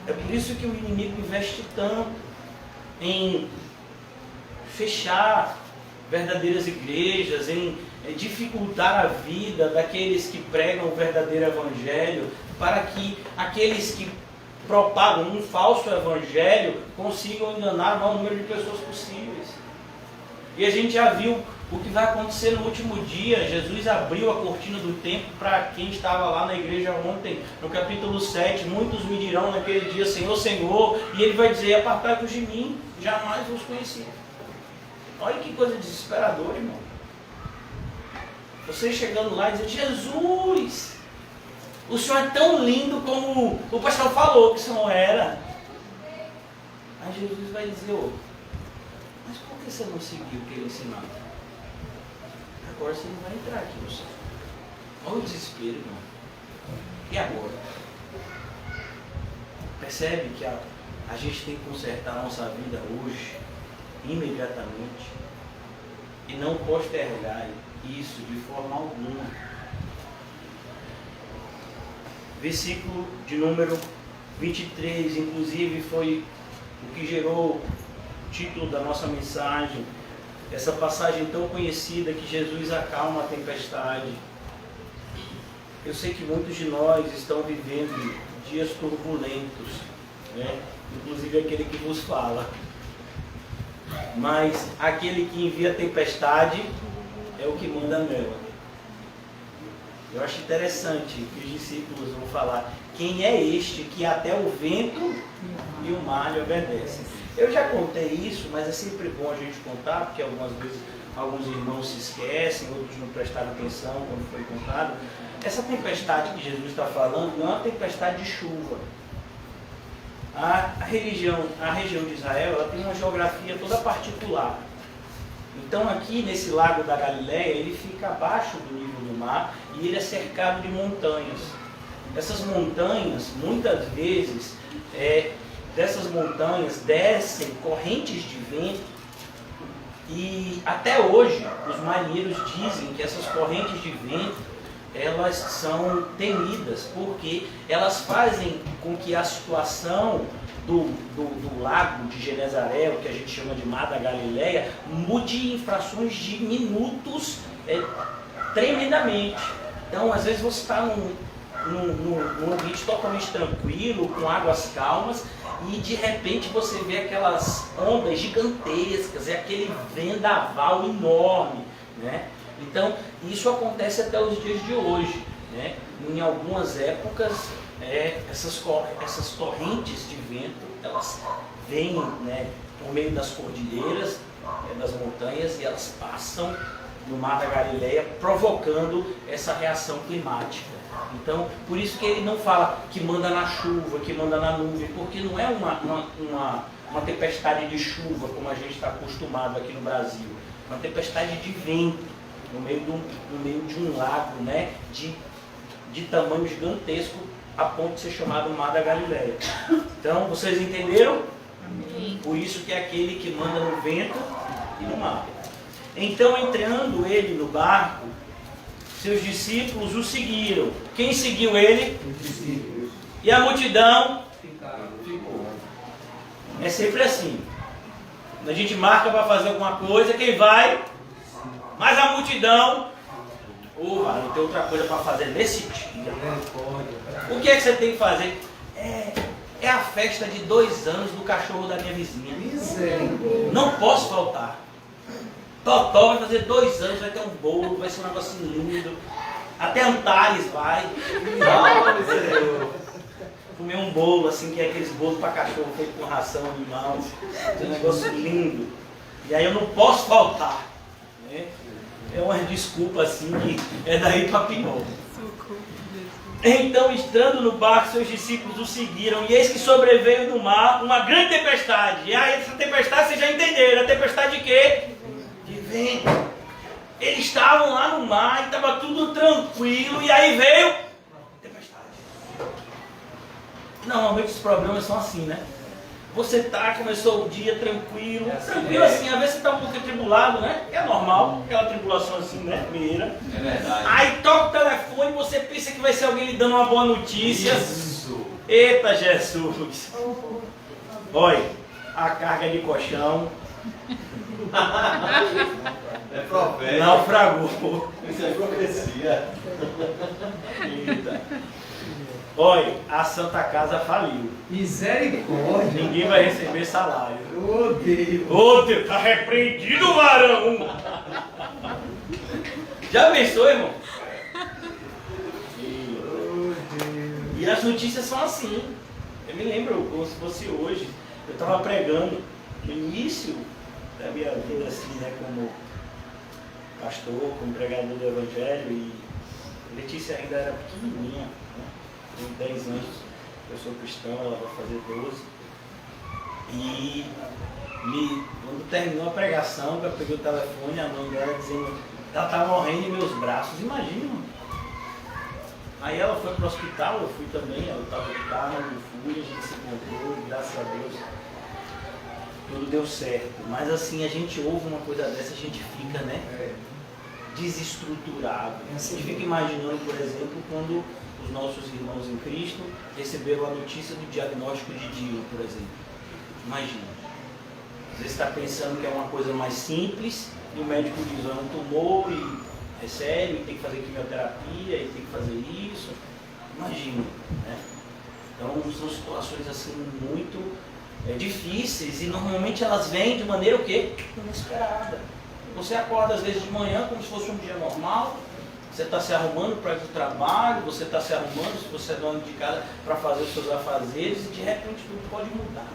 Speaker 1: É por isso que o inimigo investe tanto em fechar verdadeiras igrejas, em dificultar a vida daqueles que pregam o verdadeiro evangelho, para que aqueles que propagam um falso evangelho consigam enganar o maior número de pessoas possíveis. E a gente já viu O que vai acontecer no último dia, Jesus abriu a cortina do templo para quem estava lá na igreja ontem, no capítulo 7, muitos me dirão naquele dia, Senhor, Senhor, e ele vai dizer, apartai-vos de mim, jamais vos conheci. Olha que coisa desesperadora, irmão. Você chegando lá e dizendo, Jesus, o Senhor é tão lindo como o pastor falou que o Senhor era. Aí Jesus vai dizer, mas por que você não seguiu o que ele ensinava? Agora você não vai entrar aqui no céu. Olha o desespero, irmão. E agora? Percebe que a gente tem que consertar a nossa vida hoje, imediatamente, e não postergar isso de forma alguma. Versículo de número 23, inclusive, foi o que gerou o título da nossa mensagem. Essa passagem tão conhecida que Jesus acalma a tempestade. Eu sei que muitos de nós estão vivendo dias turbulentos, né? Inclusive aquele que vos fala. Mas aquele que envia a tempestade é o que manda nela. Eu acho interessante que os discípulos vão falar, quem é este que até o vento e o mar lhe obedecem? Eu já contei isso, mas é sempre bom a gente contar, porque algumas vezes alguns irmãos se esquecem, outros não prestaram atenção quando foi contado. Essa tempestade que Jesus está falando não é uma tempestade de chuva. A região de Israel, ela tem uma geografia toda particular. Então aqui nesse lago da Galileia, ele fica abaixo do nível do mar e ele é cercado de montanhas. Essas montanhas, muitas vezes, dessas montanhas descem correntes de vento e até hoje os marinheiros dizem que essas correntes de vento elas são temidas porque elas fazem com que a situação do lago de Genezaré, o que a gente chama de Mar da Galileia, mude em frações de minutos tremendamente. Então às vezes você está num ambiente totalmente tranquilo, com águas calmas, e de repente você vê aquelas ondas gigantescas, aquele vendaval enorme, né? Então isso acontece até os dias de hoje, né? Em algumas épocas essas correntes de vento elas vêm, né, por meio das cordilheiras, das montanhas, e elas passam no Mar da Galileia, provocando essa reação climática. Então, por isso que ele não fala que manda na chuva, que manda na nuvem, porque não é uma tempestade de chuva, como a gente está acostumado aqui no Brasil. Uma tempestade de vento, no meio de um lago, né, de tamanho gigantesco, a ponto de ser chamado Mar da Galileia. Então, vocês entenderam? Amém. Por isso que é aquele que manda no vento e no mar. Então, entrando ele no barco, seus discípulos o seguiram. Quem seguiu ele? Os discípulos. E a multidão ficou. É sempre assim. Quando a gente marca para fazer alguma coisa, quem vai? Mas a multidão, não tem outra coisa para fazer nesse dia. O que é que você tem que fazer? É a festa de 2 anos do cachorro da minha vizinha. Não posso faltar. Totó vai fazer 2 anos, vai ter um bolo, vai ser um negocinho lindo. Até Antares vai. Comer um bolo, assim, que é aqueles bolos para cachorro feito com ração animal. É um negócio lindo. E aí eu não posso faltar. Né? É uma desculpa assim que é daí para Pinó. Então, entrando no barco, seus discípulos o seguiram, e eis que sobreveio no mar uma grande tempestade. E aí, essa tempestade, vocês já entenderam, a tempestade de quê? De vento. Eles estavam lá no mar e estava tudo tranquilo, e aí veio a tempestade. Normalmente os problemas são assim, né? Você começou o dia tranquilo, tranquilo assim, às vezes você está um pouco atribulado, né? É normal, aquela tribulação assim, né? Meira.
Speaker 2: É verdade.
Speaker 1: Aí toca o telefone e você pensa que vai ser alguém lhe dando uma boa notícia.
Speaker 2: Isso.
Speaker 1: Eita Jesus! Olha, a carga de colchão
Speaker 2: É profeta.
Speaker 1: naufragou.
Speaker 2: Isso é profecia.
Speaker 1: Eita. Olha, a Santa Casa faliu.
Speaker 3: Misericórdia.
Speaker 1: Ninguém vai receber salário.
Speaker 3: Oh Deus.
Speaker 1: Ô Deus, tá repreendido, varão! Já pensou, irmão? E as notícias são assim. Eu me lembro, como se fosse hoje, eu estava pregando no início da minha vida, assim, né, como pastor, como pregador do Evangelho, e Letícia ainda era pequenininha, né? Tem 10 anos, eu sou cristão, ela vai fazer 12. E quando terminou a pregação, eu peguei o telefone, a mãe dela dizendo, ela estava morrendo em meus braços, imagina. Aí ela foi para o hospital, eu fui também, ela estava no carro, eu fui, a gente se encontrou, graças a Deus, tudo deu certo. Mas assim, a gente ouve uma coisa dessa, a gente fica, né, desestruturado. A gente fica imaginando, por exemplo, quando os nossos irmãos em Cristo receberam a notícia do diagnóstico de Dio, por exemplo. Imagina. Você está pensando que é uma coisa mais simples, e o médico diz, é um tumor, e é sério, e tem que fazer quimioterapia, e tem que fazer isso. Imagina, né? Então são situações assim muito difíceis, e normalmente elas vêm de maneira o quê? Inesperada. Você acorda às vezes de manhã como se fosse um dia normal, você está se arrumando para ir para o trabalho, você está se arrumando, se você é dono de casa, para fazer os seus afazeres, e de repente tudo pode mudar.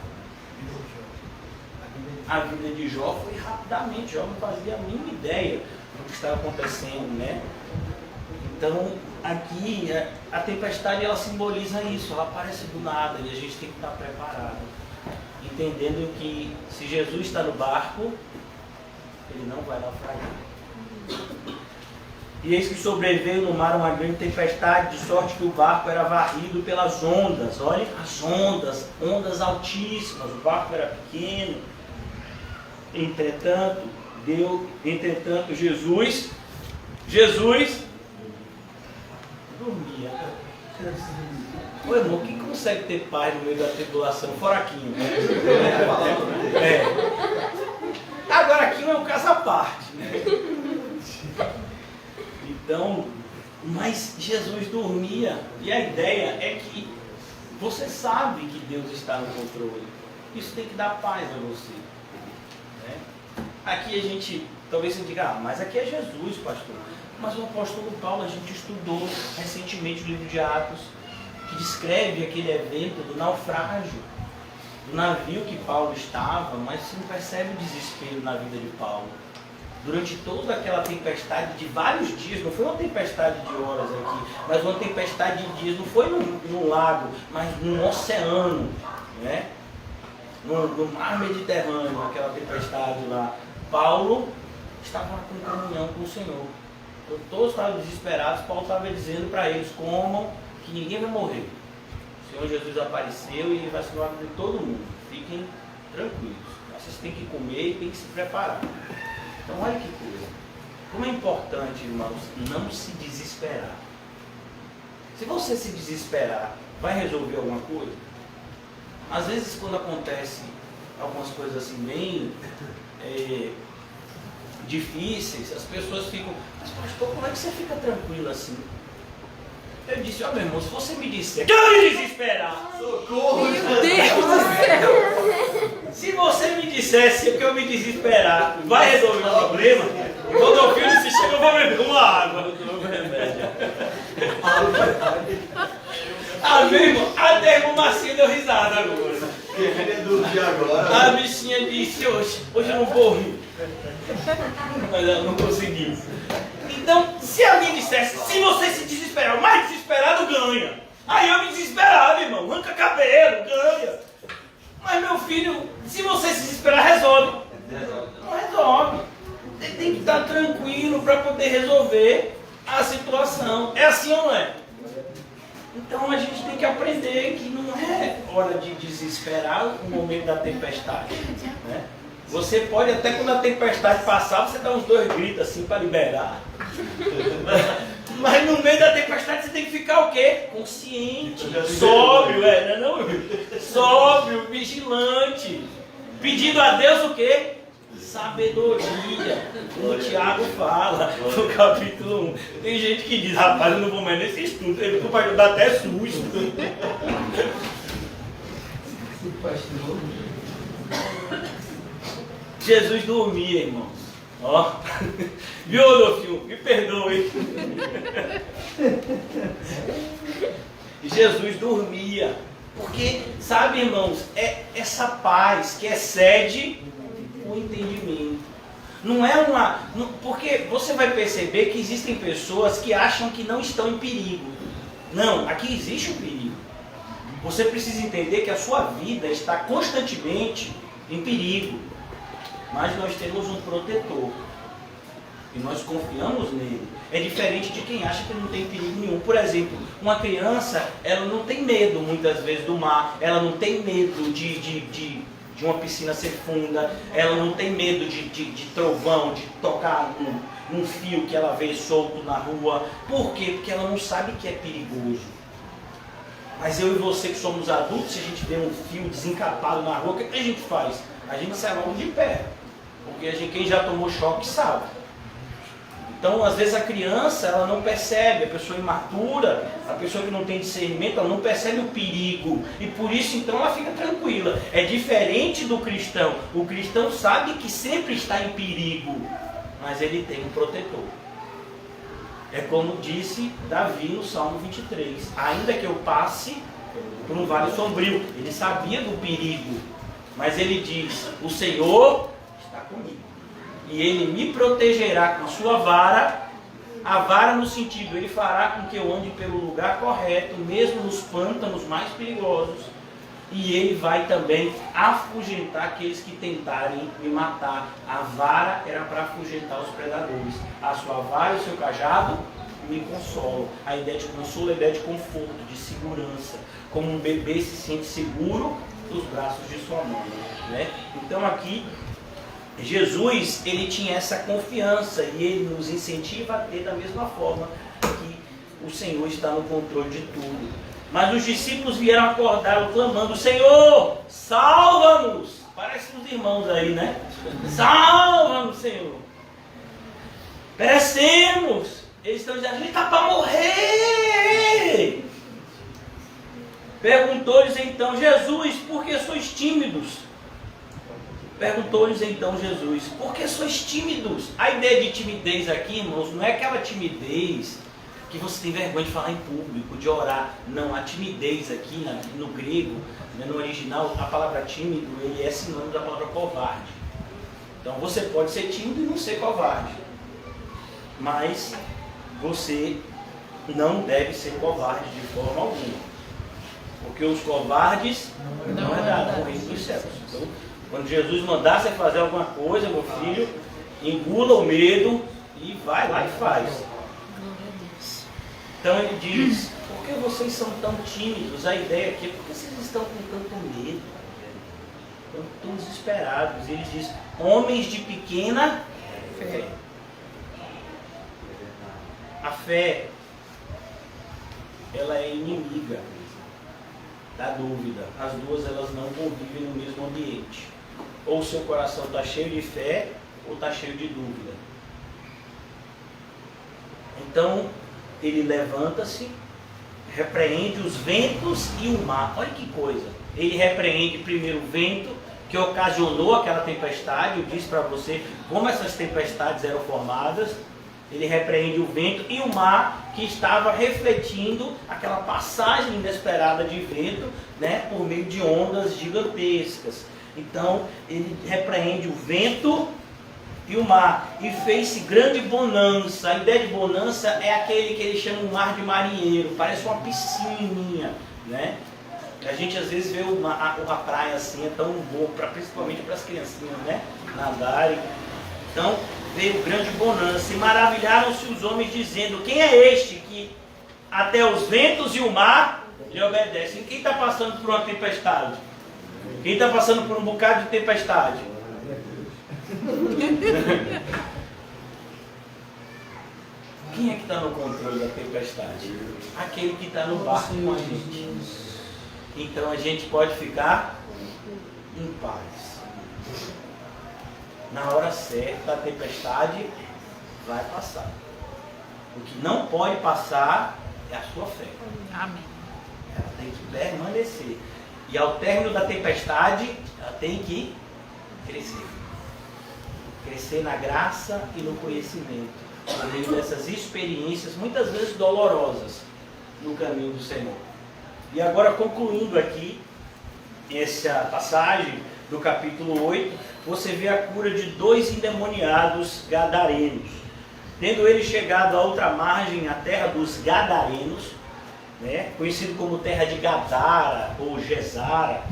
Speaker 1: A vida de Jó foi rapidamente, Jó não fazia a mínima ideia do que estava acontecendo, né? Então, aqui, a tempestade, ela simboliza isso, ela aparece do nada, e a gente tem que estar preparado, entendendo que se Jesus está no barco, ele não vai naufragar. E eis que sobreveio no mar uma grande tempestade, de sorte que o barco era varrido pelas ondas. Olha as ondas, ondas altíssimas, o barco era pequeno. Entretanto, Jesus dormia. Ô irmão, quem consegue ter paz no meio da tribulação? Fora Aquino. Agora Aquino é um caso à parte, né? Então, mas Jesus dormia. E a ideia é que você sabe que Deus está no controle. Isso tem que dar paz a você. Aqui a gente, talvez você diga, mas aqui é Jesus, pastor. Mas o apóstolo Paulo, a gente estudou recentemente o livro de Atos, que descreve aquele evento do naufrágio, do navio que Paulo estava, mas você não percebe o desespero na vida de Paulo. Durante toda aquela tempestade de vários dias, não foi uma tempestade de horas aqui, mas uma tempestade de dias, não foi num lago, mas num oceano, né? No mar Mediterrâneo, aquela tempestade lá. Paulo estava com comunhão com o Senhor. Então, todos estavam desesperados. Paulo estava dizendo para eles: comam, que ninguém vai morrer. O Senhor Jesus apareceu e vai salvar a vida de todo mundo. Fiquem tranquilos. Vocês têm que comer e têm que se preparar. Então, olha que coisa. Como é importante, irmãos, não se desesperar. Se você se desesperar, vai resolver alguma coisa? Às vezes, quando acontece algumas coisas assim bem difíceis, as pessoas ficam, mas pastor, como é que você fica tranquilo assim? Eu disse, ó meu irmão, se você me disser que eu me desesperar,
Speaker 2: socorro!
Speaker 3: Meu Deus do céu!
Speaker 1: Se você me dissesse que eu me desesperar, vai resolver o problema? E quando o filho se chega, eu vou beber uma água. Eu não vou remédio. Amém, irmão? Até a irmã Marcinha deu risada agora. A bichinha disse, hoje eu não vou rir. Mas ela não conseguiu. Então, se alguém dissesse, se você se desesperar, o mais desesperado ganha. Aí eu me desesperava, irmão, arranca cabelo, ganha. Mas meu filho, se você se desesperar, resolve. Não resolve. Você tem que estar tranquilo para poder resolver a situação. É assim ou não é? Então a gente tem que aprender que não é hora de desesperar o momento da tempestade, né? Você pode até quando a tempestade passar, você dá uns 2 gritos assim para liberar. Mas no meio da tempestade você tem que ficar o quê? Consciente, sóbrio, não? Sóbrio, vigilante, pedindo a Deus o quê? Sabedoria, como o Tiago fala no capítulo 1. Tem gente que diz, rapaz, eu não vou mais nesse estudo, ele vai dar até susto. Jesus dormia, irmãos. Ó, viu, Adolfinho? Me perdoe. E Jesus dormia. Porque, sabe, irmãos, é essa paz que excede o entendimento. Não é uma... porque você vai perceber que existem pessoas que acham que não estão em perigo. Não, aqui existe um perigo. Você precisa entender que a sua vida está constantemente em perigo. Mas nós temos um protetor. E nós confiamos nele. É diferente de quem acha que não tem perigo nenhum. Por exemplo, uma criança, ela não tem medo muitas vezes do mar. Ela não tem medo de uma piscina ser funda. Ela não tem medo de trovão, de tocar num fio que ela vê solto na rua. Por quê? Porque ela não sabe que é perigoso. Mas eu e você que somos adultos, se a gente vê um fio desencapado na rua, o que a gente faz? A gente sai logo de pé. Porque quem já tomou choque sabe. Então, às vezes a criança, ela não percebe, a pessoa imatura, a pessoa que não tem discernimento, ela não percebe o perigo. E por isso, então, ela fica tranquila. É diferente do cristão. O cristão sabe que sempre está em perigo, mas ele tem um protetor. É como disse Davi no Salmo 23. Ainda que eu passe por um vale sombrio. Ele sabia do perigo, mas ele diz, o Senhor está comigo. E ele me protegerá com sua vara, a vara no sentido, ele fará com que eu ande pelo lugar correto, mesmo nos pântanos mais perigosos, e ele vai também afugentar aqueles que tentarem me matar. A vara era para afugentar os predadores, a sua vara e o seu cajado me consolam. A ideia de consolo é a ideia de conforto, de segurança, como um bebê se sente seguro nos braços de sua mãe, né? Então aqui Jesus, ele tinha essa confiança e ele nos incentiva a ter da mesma forma que o Senhor está no controle de tudo. Mas os discípulos vieram acordá-lo clamando, Senhor, salva-nos! Parece os irmãos aí, né? Salva-nos, Senhor! Perecemos! Eles estão dizendo, ele está para morrer! Perguntou-lhes então, Jesus, por que sois tímidos? Perguntou-lhes então Jesus, por que sois tímidos? A ideia de timidez aqui, irmãos, não é aquela timidez que você tem vergonha de falar em público, de orar. Não, a timidez aqui no grego, no original, a palavra tímido, ele é sinônimo da palavra covarde. Então você pode ser tímido e não ser covarde. Mas você não deve ser covarde de forma alguma. Porque os covardes não é dado o reino dos céus. Então, quando Jesus mandar você fazer alguma coisa, meu filho, engula o medo e vai lá e faz. Então ele diz, por que vocês são tão tímidos? A ideia aqui é porque vocês estão com tanto medo, estão tão desesperados. Ele diz, homens de pequena fé. A fé, ela é inimiga da dúvida. As duas, elas não convivem no mesmo ambiente. Ou o seu coração está cheio de fé, ou está cheio de dúvida. Então, ele levanta-se, repreende os ventos e o mar. Olha que coisa. Ele repreende primeiro o vento, que ocasionou aquela tempestade. Eu disse para você como essas tempestades eram formadas. Ele repreende o vento e o mar, que estava refletindo aquela passagem inesperada de vento, né, por meio de ondas gigantescas. Então, ele repreende o vento e o mar, e fez-se grande bonança. A ideia de bonança é aquele que ele chama um mar de marinheiro, parece uma piscininha, né? A gente às vezes vê a praia assim, é tão boa, principalmente para as criancinhas, né, nadarem. Então, veio grande bonança, e maravilharam-se os homens, dizendo, quem é este que até os ventos e o mar lhe obedecem? Quem está passando por uma tempestade? Quem está passando por um bocado de tempestade? Quem é que está no controle da tempestade? Aquele que está no barco com a gente. Então a gente pode ficar em paz. Na hora certa a tempestade vai passar. O que não pode passar é a sua fé.
Speaker 3: Amém.
Speaker 1: Ela tem que permanecer. E ao término da tempestade, ela tem que crescer. crescer na graça e no conhecimento, por meio dessas experiências, muitas vezes dolorosas, no caminho do Senhor. E agora, concluindo aqui essa passagem do capítulo 8, você vê a cura de 2 endemoniados gadarenos. Tendo eles chegado à outra margem, a terra dos Gadarenos, né, conhecido como terra de Gadara ou Gesara,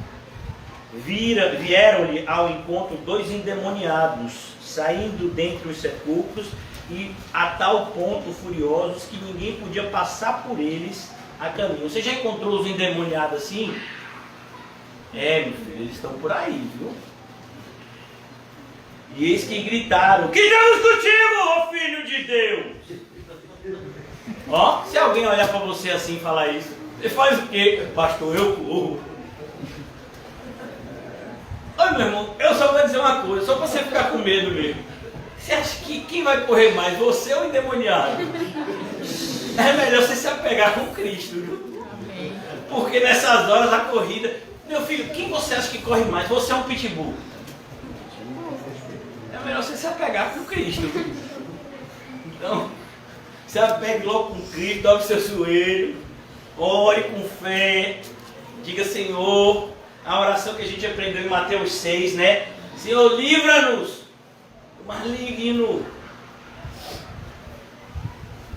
Speaker 1: vieram-lhe ao encontro 2 endemoniados, saindo dentre os sepulcros, e a tal ponto furiosos que ninguém podia passar por eles a caminho. Você já encontrou os endemoniados assim? Meu filho, eles estão por aí, viu? E eis que gritaram: que Deus contigo, ó Filho de Deus! Ó, se alguém olhar para você assim e falar isso, você faz o quê? Pastor, eu corro. Olha, meu irmão, eu só vou dizer uma coisa, só para você ficar com medo mesmo. Você acha que quem vai correr mais, você ou o endemoniado? É melhor você se apegar com Cristo, viu? Porque nessas horas a corrida... Meu filho, quem você acha que corre mais? Você é um pitbull. É melhor você se apegar com Cristo. Então, se apegue logo com Cristo, dobre seu joelho, ore com fé, diga: Senhor, a oração que a gente aprendeu em Mateus 6, né? Senhor, livra-nos do maligno.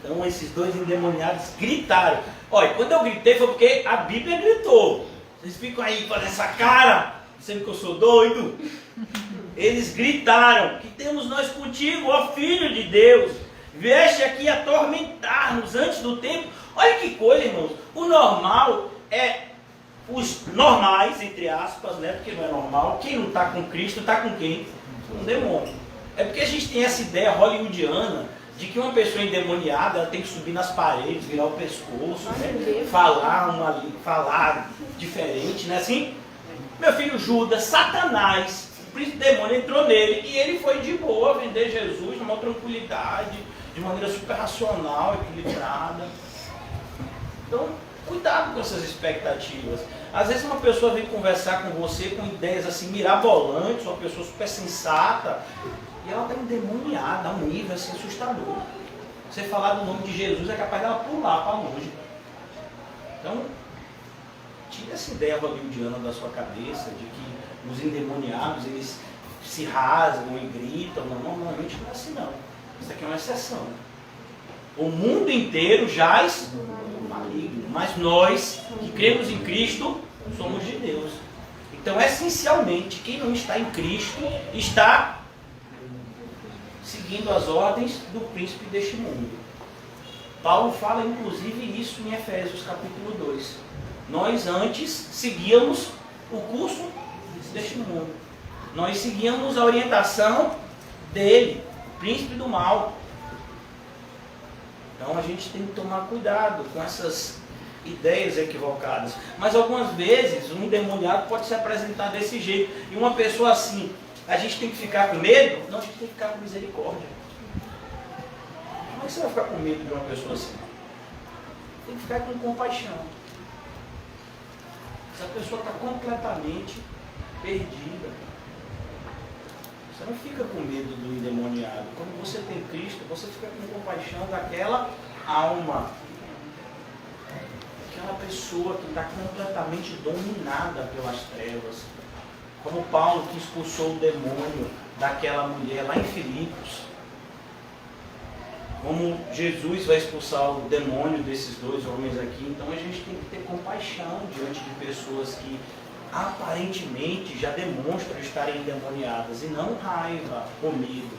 Speaker 1: Então esses 2 endemoniados gritaram. Olha, quando eu gritei foi porque a Bíblia gritou. Vocês ficam aí fazendo essa cara, dizendo que eu sou doido. Eles gritaram: que temos nós contigo, ó Filho de Deus? Vieste aqui atormentar-nos antes do tempo. Olha que coisa, irmãos. O normal é os normais, entre aspas, né? Porque não é normal. Quem não está com Cristo está com quem? Com o demônio. É porque a gente tem essa ideia hollywoodiana de que uma pessoa endemoniada, ela tem que subir nas paredes, virar o pescoço, né? falar diferente, né? Assim, meu filho, Judas, Satanás, o príncipe demônio entrou nele e ele foi de boa vender Jesus numa tranquilidade, de maneira super racional, equilibrada. Então, cuidado com essas expectativas. Às vezes uma pessoa vem conversar com você com ideias assim mirabolantes, uma pessoa super sensata, e ela está endemoniada a um nível assim assustador. Você falar do nome de Jesus é capaz dela pular para longe. Então, tira essa ideia hollywoodiana da sua cabeça de que os endemoniados eles se rasgam e gritam. Não, normalmente não é assim não. Isso aqui é uma exceção. O mundo inteiro jaz no maligno, mas nós que cremos em Cristo somos de Deus. Então, essencialmente, quem não está em Cristo está seguindo as ordens do príncipe deste mundo. Paulo fala inclusive isso em Efésios capítulo 2. Nós antes seguíamos o curso deste mundo. Nós seguíamos a orientação dele, o príncipe do mal. Então a gente tem que tomar cuidado com essas ideias equivocadas. Mas algumas vezes um endemoniado pode se apresentar desse jeito. E uma pessoa assim, a gente tem que ficar com medo? Não, a gente tem que ficar com misericórdia. Como é que você vai ficar com medo de uma pessoa assim? Tem que ficar com compaixão. Essa pessoa está completamente perdida. Você não fica com medo do endemoniado. Quando você tem Cristo, você fica com compaixão daquela alma. Aquela pessoa que está completamente dominada pelas trevas. Como Paulo que expulsou o demônio daquela mulher lá em Filipos. Como Jesus vai expulsar o demônio desses 2 homens aqui. Então a gente tem que ter compaixão diante de pessoas que aparentemente já demonstram estarem endemoniadas. E não raiva ou medo.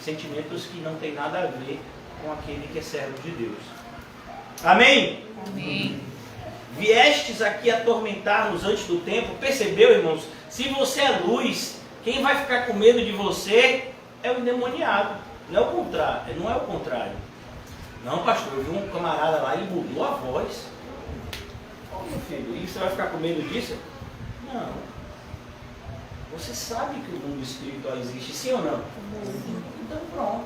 Speaker 1: Sentimentos que não tem nada a ver com aquele que é servo de Deus. Amém?
Speaker 3: Amém.
Speaker 1: Viestes aqui atormentar-nos antes do tempo. Percebeu, irmãos? Se você é luz, quem vai ficar com medo de você é o endemoniado. Não é o contrário. Não é o contrário. Não, pastor, eu vi um camarada lá e ele mudou a voz. Ô, meu filho, e você vai ficar com medo disso? Não. Você sabe que o mundo espiritual existe, sim ou não? Então pronto.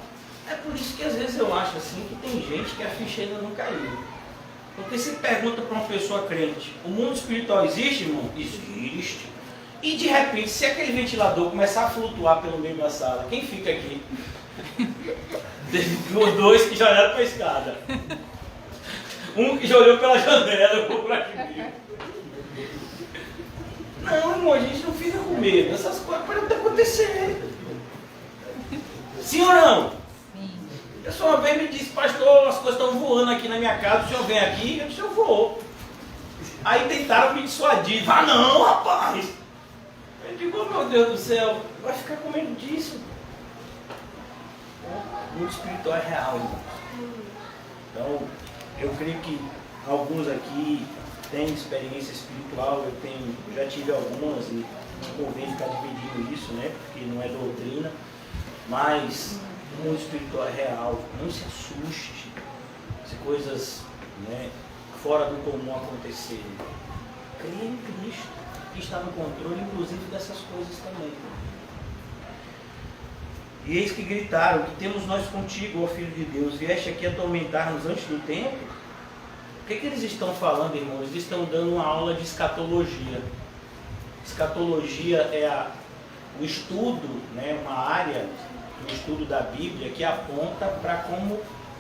Speaker 1: É por isso que às vezes eu acho assim que tem gente que a ficha ainda não caiu. Porque se pergunta para uma pessoa crente, o mundo espiritual existe, irmão? Existe. E de repente, se aquele ventilador começar a flutuar pelo meio da sala, quem fica aqui? Teve os dois que já olharam para a escada. Um que já olhou pela janela, eu vou para aqui. Não, irmão, a gente não fica com medo. Essas coisas podem estar acontecendo. Sim ou não? Sim. A pessoa uma vez me disse, pastor, as coisas estão voando aqui na minha casa, o senhor vem aqui? Eu disse, eu vou. Aí tentaram me dissuadir. Ah, não, rapaz. Eu digo, oh, meu Deus do céu, vai ficar com medo disso. O mundo espiritual é real, irmão. Então, eu creio que alguns aqui têm experiência espiritual, eu já tive algumas e não convém ficar dividindo isso, né? Porque não é doutrina. Mas o mundo espiritual é real. Não se assuste se coisas, né, fora do comum acontecerem. Creia em Cristo, que está no controle, inclusive, dessas coisas também. E eis que gritaram, que temos nós contigo, ó Filho de Deus, vieste aqui atormentar-nos antes do tempo? O que eles estão falando, irmãos? Eles estão dando uma aula de escatologia. Escatologia é o estudo, né, uma área do estudo da Bíblia que aponta para como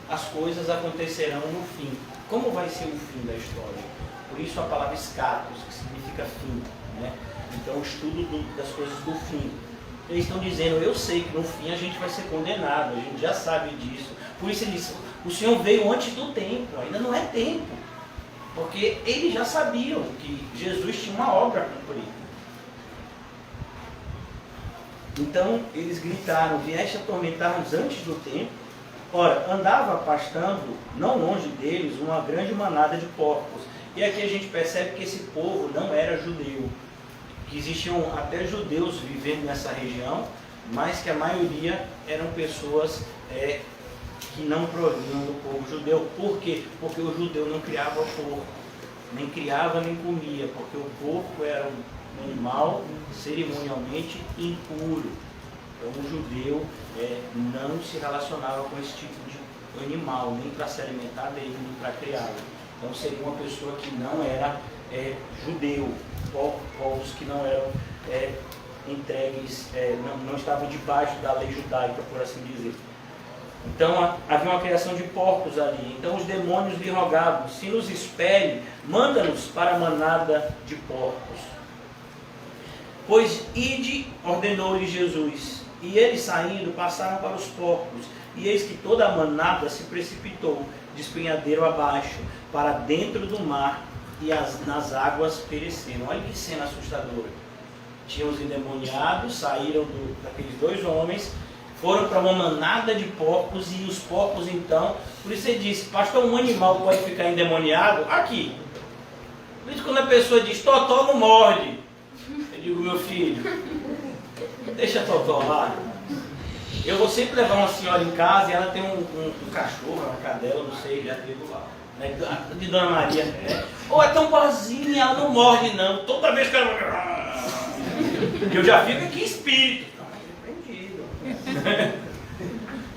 Speaker 1: as coisas acontecerão no fim. Como vai ser o fim da história? Por isso a palavra escatos, que significa fim, né? Então o estudo das coisas do fim. Eles estão dizendo, eu sei que no fim a gente vai ser condenado, a gente já sabe disso. Por isso ele diz, o Senhor veio antes do tempo, ainda não é tempo. Porque eles já sabiam que Jesus tinha uma obra a cumprir. Então eles gritaram, vieste atormentar-nos antes do tempo. Ora, andava pastando, não longe deles, uma grande manada de porcos. E aqui a gente percebe que esse povo não era judeu. Que existiam até judeus vivendo nessa região, mas que a maioria eram pessoas que não provinham do povo judeu. Por quê? Porque o judeu não criava porco, nem criava nem comia, porque o porco era um animal cerimonialmente impuro. Então o judeu não se relacionava com esse tipo de animal, nem para se alimentar dele, nem para criá-lo. Então seria uma pessoa que não era judeu, povos que não eram entregues, não estavam debaixo da lei judaica, por assim dizer. Então havia uma criação de porcos ali. Então os demônios lhe rogavam, se nos espere, manda-nos para a manada de porcos. Pois ide, ordenou-lhe Jesus. E eles saindo, passaram para os porcos. E eis que toda a manada se precipitou, de espinhadeiro abaixo, para dentro do mar, e nas águas pereceram. Olha que cena assustadora. Tinham os endemoniados, saíram daqueles dois homens, foram para uma manada de porcos, e os porcos então, por isso ele disse, pastor, um animal pode ficar endemoniado? Aqui. Por isso quando a pessoa diz, Totó não morde, eu digo, meu filho, deixa a Totó lá. Eu vou sempre levar uma senhora em casa e ela tem um cachorro, uma cadela, não sei, já teve lá. Né, de Dona Maria, né? Ou é tão boazinha, ela não morde não. Toda vez que ela... Eu já fico aqui espírito.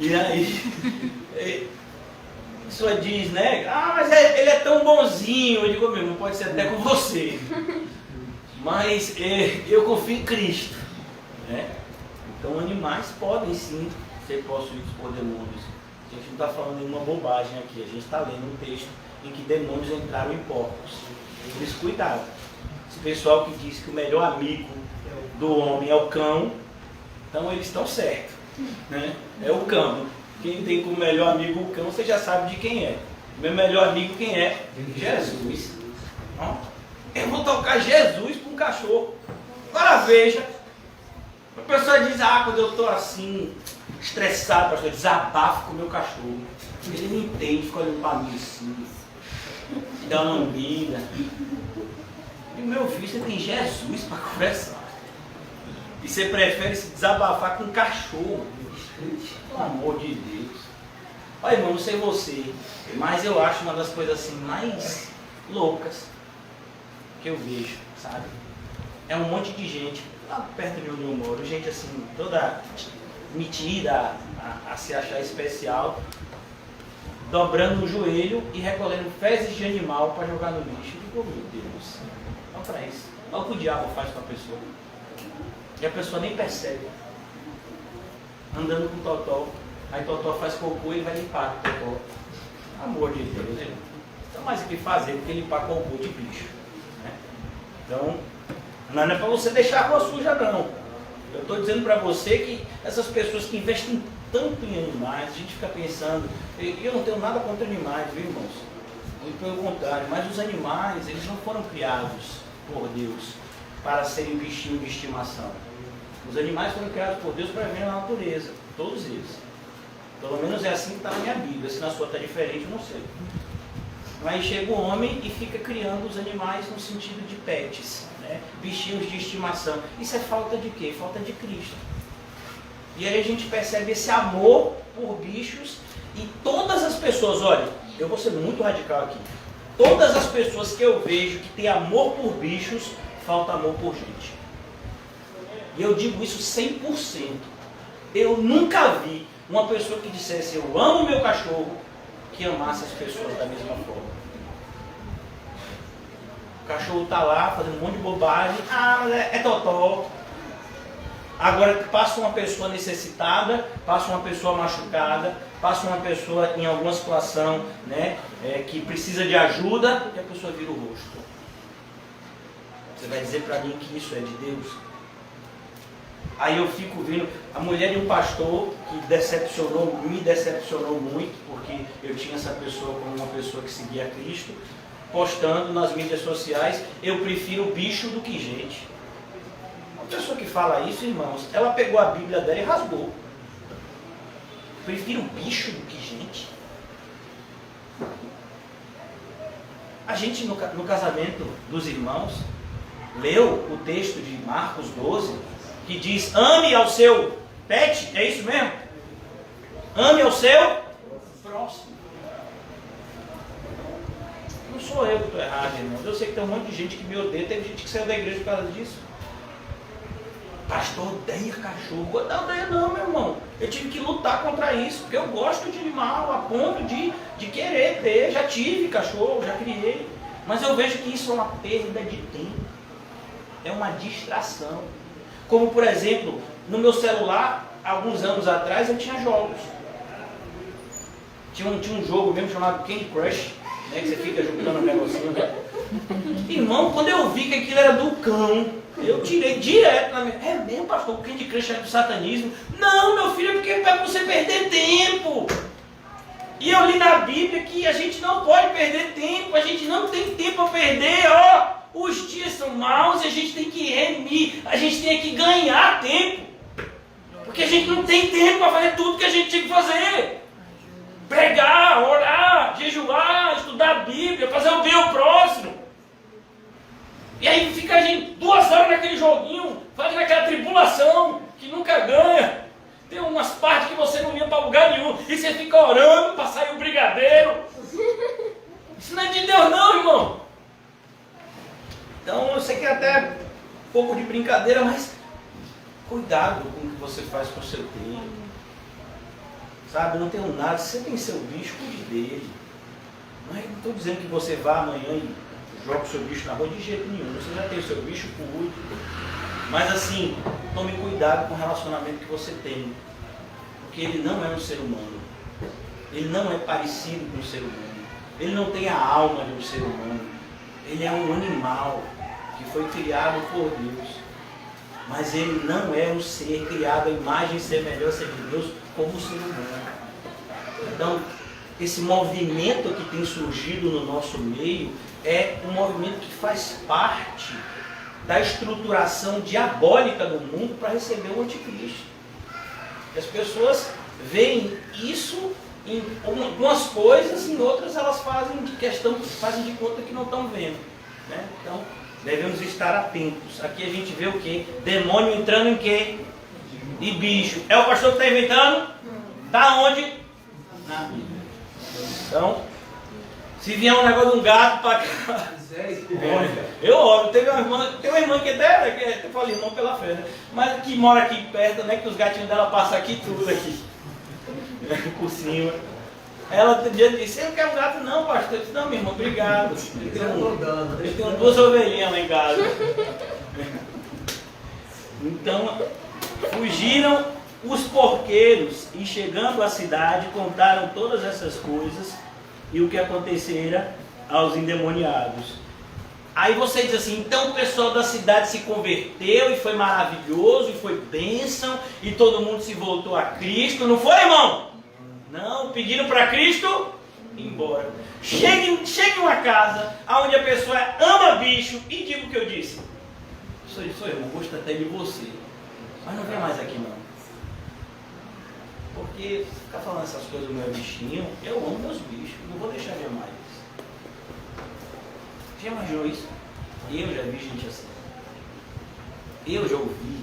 Speaker 1: E aí, a pessoa diz, né? Ah, mas ele é tão bonzinho. Eu digo mesmo, pode ser até com você. Mas eu confio em Cristo, né? Então animais podem sim ser possuídos por demônios. A gente não está falando nenhuma bobagem aqui, a gente está lendo um texto em que demônios entraram em porcos. Por isso, cuidado. Esse pessoal que diz que o melhor amigo do homem é o cão, então eles estão certos, né? É o cão. Quem tem como melhor amigo o cão, você já sabe de quem é. Meu melhor amigo quem é? Jesus. Eu vou tocar Jesus para um cachorro. Agora veja. A pessoa diz, quando eu estou assim, estressado, pastor, eu desabafo com o meu cachorro. Ele não entende, fica olhando para mim assim, dá uma lambida. E meu filho, você tem Jesus para conversar. E você prefere se desabafar com um cachorro. Pelo amor de Deus. Olha, irmão, não sei você, mas eu acho uma das coisas assim mais loucas que eu vejo, sabe? É um monte de gente lá perto de onde eu moro, gente assim, toda metida a se achar especial, dobrando o joelho e recolhendo fezes de animal para jogar no lixo. Eu digo, meu Deus, olha para isso. Olha o que o diabo faz com a pessoa. que a pessoa nem percebe. Andando com o totó, aí o totó faz cocô e ele vai limpar o totó. Amor de Deus, hein? Então mais o que fazer do que limpar cocô de bicho, né? Então, não é para você deixar a rua suja, não. Eu estou dizendo para você que essas pessoas que investem tanto em animais, a gente fica pensando, e eu não tenho nada contra animais, viu, irmãos? Muito pelo contrário, mas os animais, eles não foram criados por Deus para serem bichinhos de estimação. Os animais foram criados por Deus para viver na natureza, todos eles. Pelo menos é assim que está na minha Bíblia, se na sua está diferente, eu não sei. Aí chega o homem e fica criando os animais no sentido de pets, né? Bichinhos de estimação. Isso é falta de quê? Falta de Cristo. E aí a gente percebe esse amor por bichos e todas as pessoas, olha, eu vou ser muito radical aqui. Todas as pessoas que eu vejo que têm amor por bichos, falta amor por gente. E eu digo isso 100%. Eu nunca vi uma pessoa que dissesse, eu amo meu cachorro, que amasse as pessoas da mesma forma. O cachorro está lá fazendo um monte de bobagem, mas é totó. Agora passa uma pessoa necessitada, passa uma pessoa machucada, passa uma pessoa em alguma situação, né, que precisa de ajuda, e a pessoa vira o rosto. Você vai dizer para mim que isso é de Deus? Aí eu fico vendo a mulher de um pastor que me decepcionou muito, porque eu tinha essa pessoa como uma pessoa que seguia Cristo, postando nas mídias sociais, eu prefiro bicho do que gente. Uma pessoa que fala isso, irmãos, ela pegou a Bíblia dela e rasgou. Prefiro bicho do que gente. A gente no casamento dos irmãos leu o texto de Marcos 12, que diz, ame ao seu pet, é isso mesmo? Ame ao seu próximo. Não sou eu que estou errado, irmão. Eu sei que tem um monte de gente que me odeia, teve gente que saiu da igreja por causa disso. Pastor, odeia cachorro. Não odeia não, meu irmão. Eu tive que lutar contra isso, porque eu gosto de animal, a ponto de querer ter. Já tive cachorro, já criei. Mas eu vejo que isso é uma perda de tempo. É uma distração. Como, por exemplo, no meu celular, alguns anos atrás, eu tinha jogos. Tinha um jogo mesmo chamado Candy Crush, né, que você fica juntando um negocinho, né? Irmão, quando eu vi que aquilo era do cão, eu tirei direto na minha... É mesmo, pastor, o Candy Crush é do satanismo? Não, meu filho, é porque é para você perder tempo. E eu li na Bíblia que a gente não pode perder tempo, a gente não tem tempo a perder, ó. Os dias são maus e a gente tem que remir, a gente tem que ganhar tempo. Porque a gente não tem tempo para fazer tudo que a gente tinha que fazer. Pregar, orar, jejuar, estudar a Bíblia, fazer o bem ao próximo. E aí fica a gente 2 horas naquele joguinho, fazendo aquela tribulação que nunca ganha. Tem umas partes que você não ia para lugar nenhum. E você fica orando para sair o brigadeiro. Isso não é de Deus não, irmão. Então eu sei que é até um pouco de brincadeira, mas cuidado com o que você faz com o seu tempo. Sabe, não tenho nada. Se você tem seu bicho, cuide dele. Não estou dizendo que você vá amanhã e jogue o seu bicho na rua de jeito nenhum. Você já tem o seu bicho, cuide. Mas assim, tome cuidado com o relacionamento que você tem. Porque ele não é um ser humano. Ele não é parecido com um ser humano. Ele não tem a alma de um ser humano. Ele é um animal que foi criado por Deus. Mas ele não é um ser criado à imagem e semelhança de Deus como um ser humano. Então, esse movimento que tem surgido no nosso meio é um movimento que faz parte da estruturação diabólica do mundo para receber o anticristo. As pessoas veem isso em algumas coisas, em outras elas fazem de conta que não estão vendo, né? Então, devemos estar atentos. Aqui a gente vê o quê? Demônio entrando em quê? E bicho. É o pastor que está inventando? Está onde? Na Bíblia. Então, se vier um negócio de um gato para cá... Eu oro. Tem uma irmã que até, eu falo irmão pela fé, né? Mas que mora aqui perto, né? Que os gatinhos dela passam aqui tudo aqui. Por cima. Ela um dia disse, você não quer um gato não, pastor? Eu disse, não, minha irmã, obrigado. Eu tenho 2 ovelhinhas lá em casa. Então, fugiram os porqueiros e, chegando à cidade, contaram todas essas coisas e o que acontecera aos endemoniados. Aí você diz assim, então o pessoal da cidade se converteu e foi maravilhoso, e foi bênção, e todo mundo se voltou a Cristo, não foi, irmão? Não, pediram para Cristo ir embora. Chegue em uma casa onde a pessoa ama bicho e diga o que eu disse. Sou irmão, gosto até de você, mas não vem mais aqui não. Porque ficar falando essas coisas do meu bichinho, eu amo meus bichos, não vou deixar de amar eles. Já imaginou isso? Eu já vi gente assim. Eu já ouvi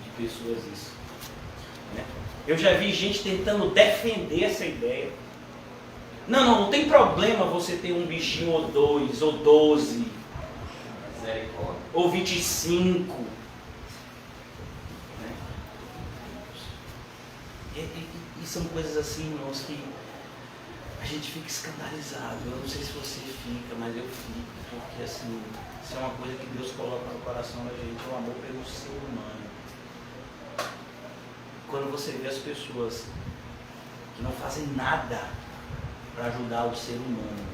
Speaker 1: de pessoas isso. Né? Eu já vi gente tentando defender essa ideia. Não tem problema você ter um bichinho ou 2, ou 12, ou 25. Né? E são coisas assim, irmãos, que a gente fica escandalizado. Eu não sei se você fica, mas eu fico, porque assim, isso é uma coisa que Deus coloca no coração da gente, o amor pelo ser humano. Quando você vê as pessoas que não fazem nada para ajudar o ser humano,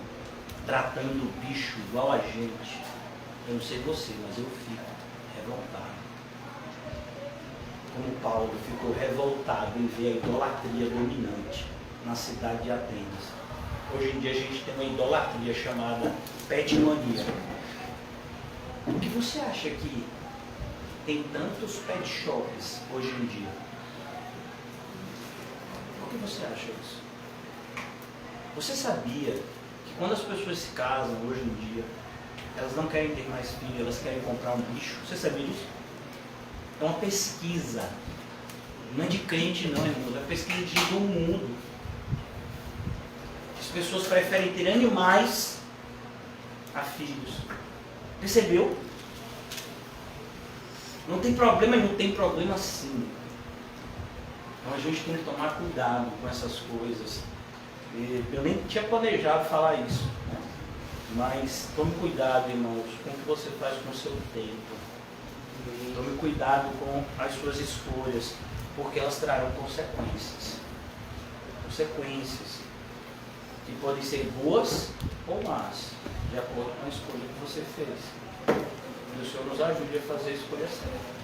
Speaker 1: tratando o bicho igual a gente, eu não sei você, mas eu fico revoltado. Como Paulo ficou revoltado em ver a idolatria dominante na cidade de Atenas. Hoje em dia a gente tem uma idolatria chamada petmania. Por que você acha que tem tantos pet shops hoje em dia? Por que você acha isso? Você sabia que quando as pessoas se casam hoje em dia, elas não querem ter mais filhos, elas querem comprar um bicho? Você sabia disso? É uma pesquisa. Não é de crente não, irmãos. É uma pesquisa de todo mundo. As pessoas preferem ter animais a filhos. Percebeu? Não tem problema, não tem problema sim. Então a gente tem que tomar cuidado com essas coisas. Eu nem tinha planejado falar isso, né? Mas tome cuidado, irmãos, com o que você faz com o seu tempo. Tome cuidado com as suas escolhas, porque elas trarão consequências. Consequências que podem ser boas ou más, de acordo com a escolha que você fez. Que o Senhor nos ajude a fazer a escolha certa.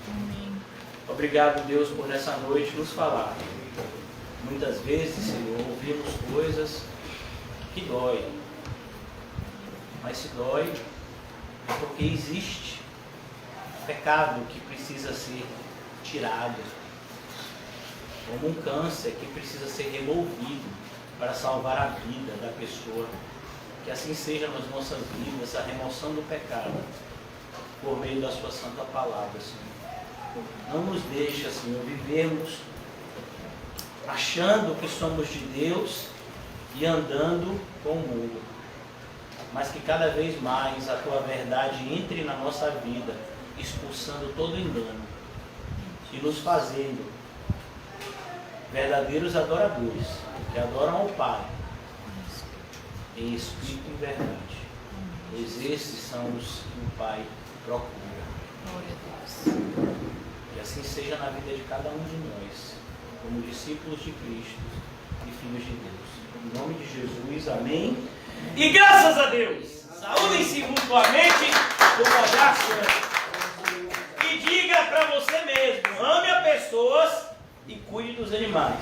Speaker 1: Obrigado, Deus, por nessa noite nos falar. Muitas vezes, Senhor, ouvimos coisas que dói. Mas se dói é porque existe pecado que precisa ser tirado. Como um câncer que precisa ser removido para salvar a vida da pessoa. Que assim seja nas nossas vidas a remoção do pecado por meio da sua santa palavra, Senhor. Não nos deixa, Senhor, vivermos achando que somos de Deus e andando com o mundo. Mas que cada vez mais a Tua verdade entre na nossa vida, expulsando todo engano e nos fazendo verdadeiros adoradores, que adoram ao Pai em espírito e verdade. Pois esses são os que o Pai procura. E assim seja na vida de cada um de nós, como discípulos de Cristo e filhos de Deus. Em nome de Jesus, amém. E graças a Deus, saúdem-se mutuamente com a graça. E diga para você mesmo, ame as pessoas e cuide dos animais.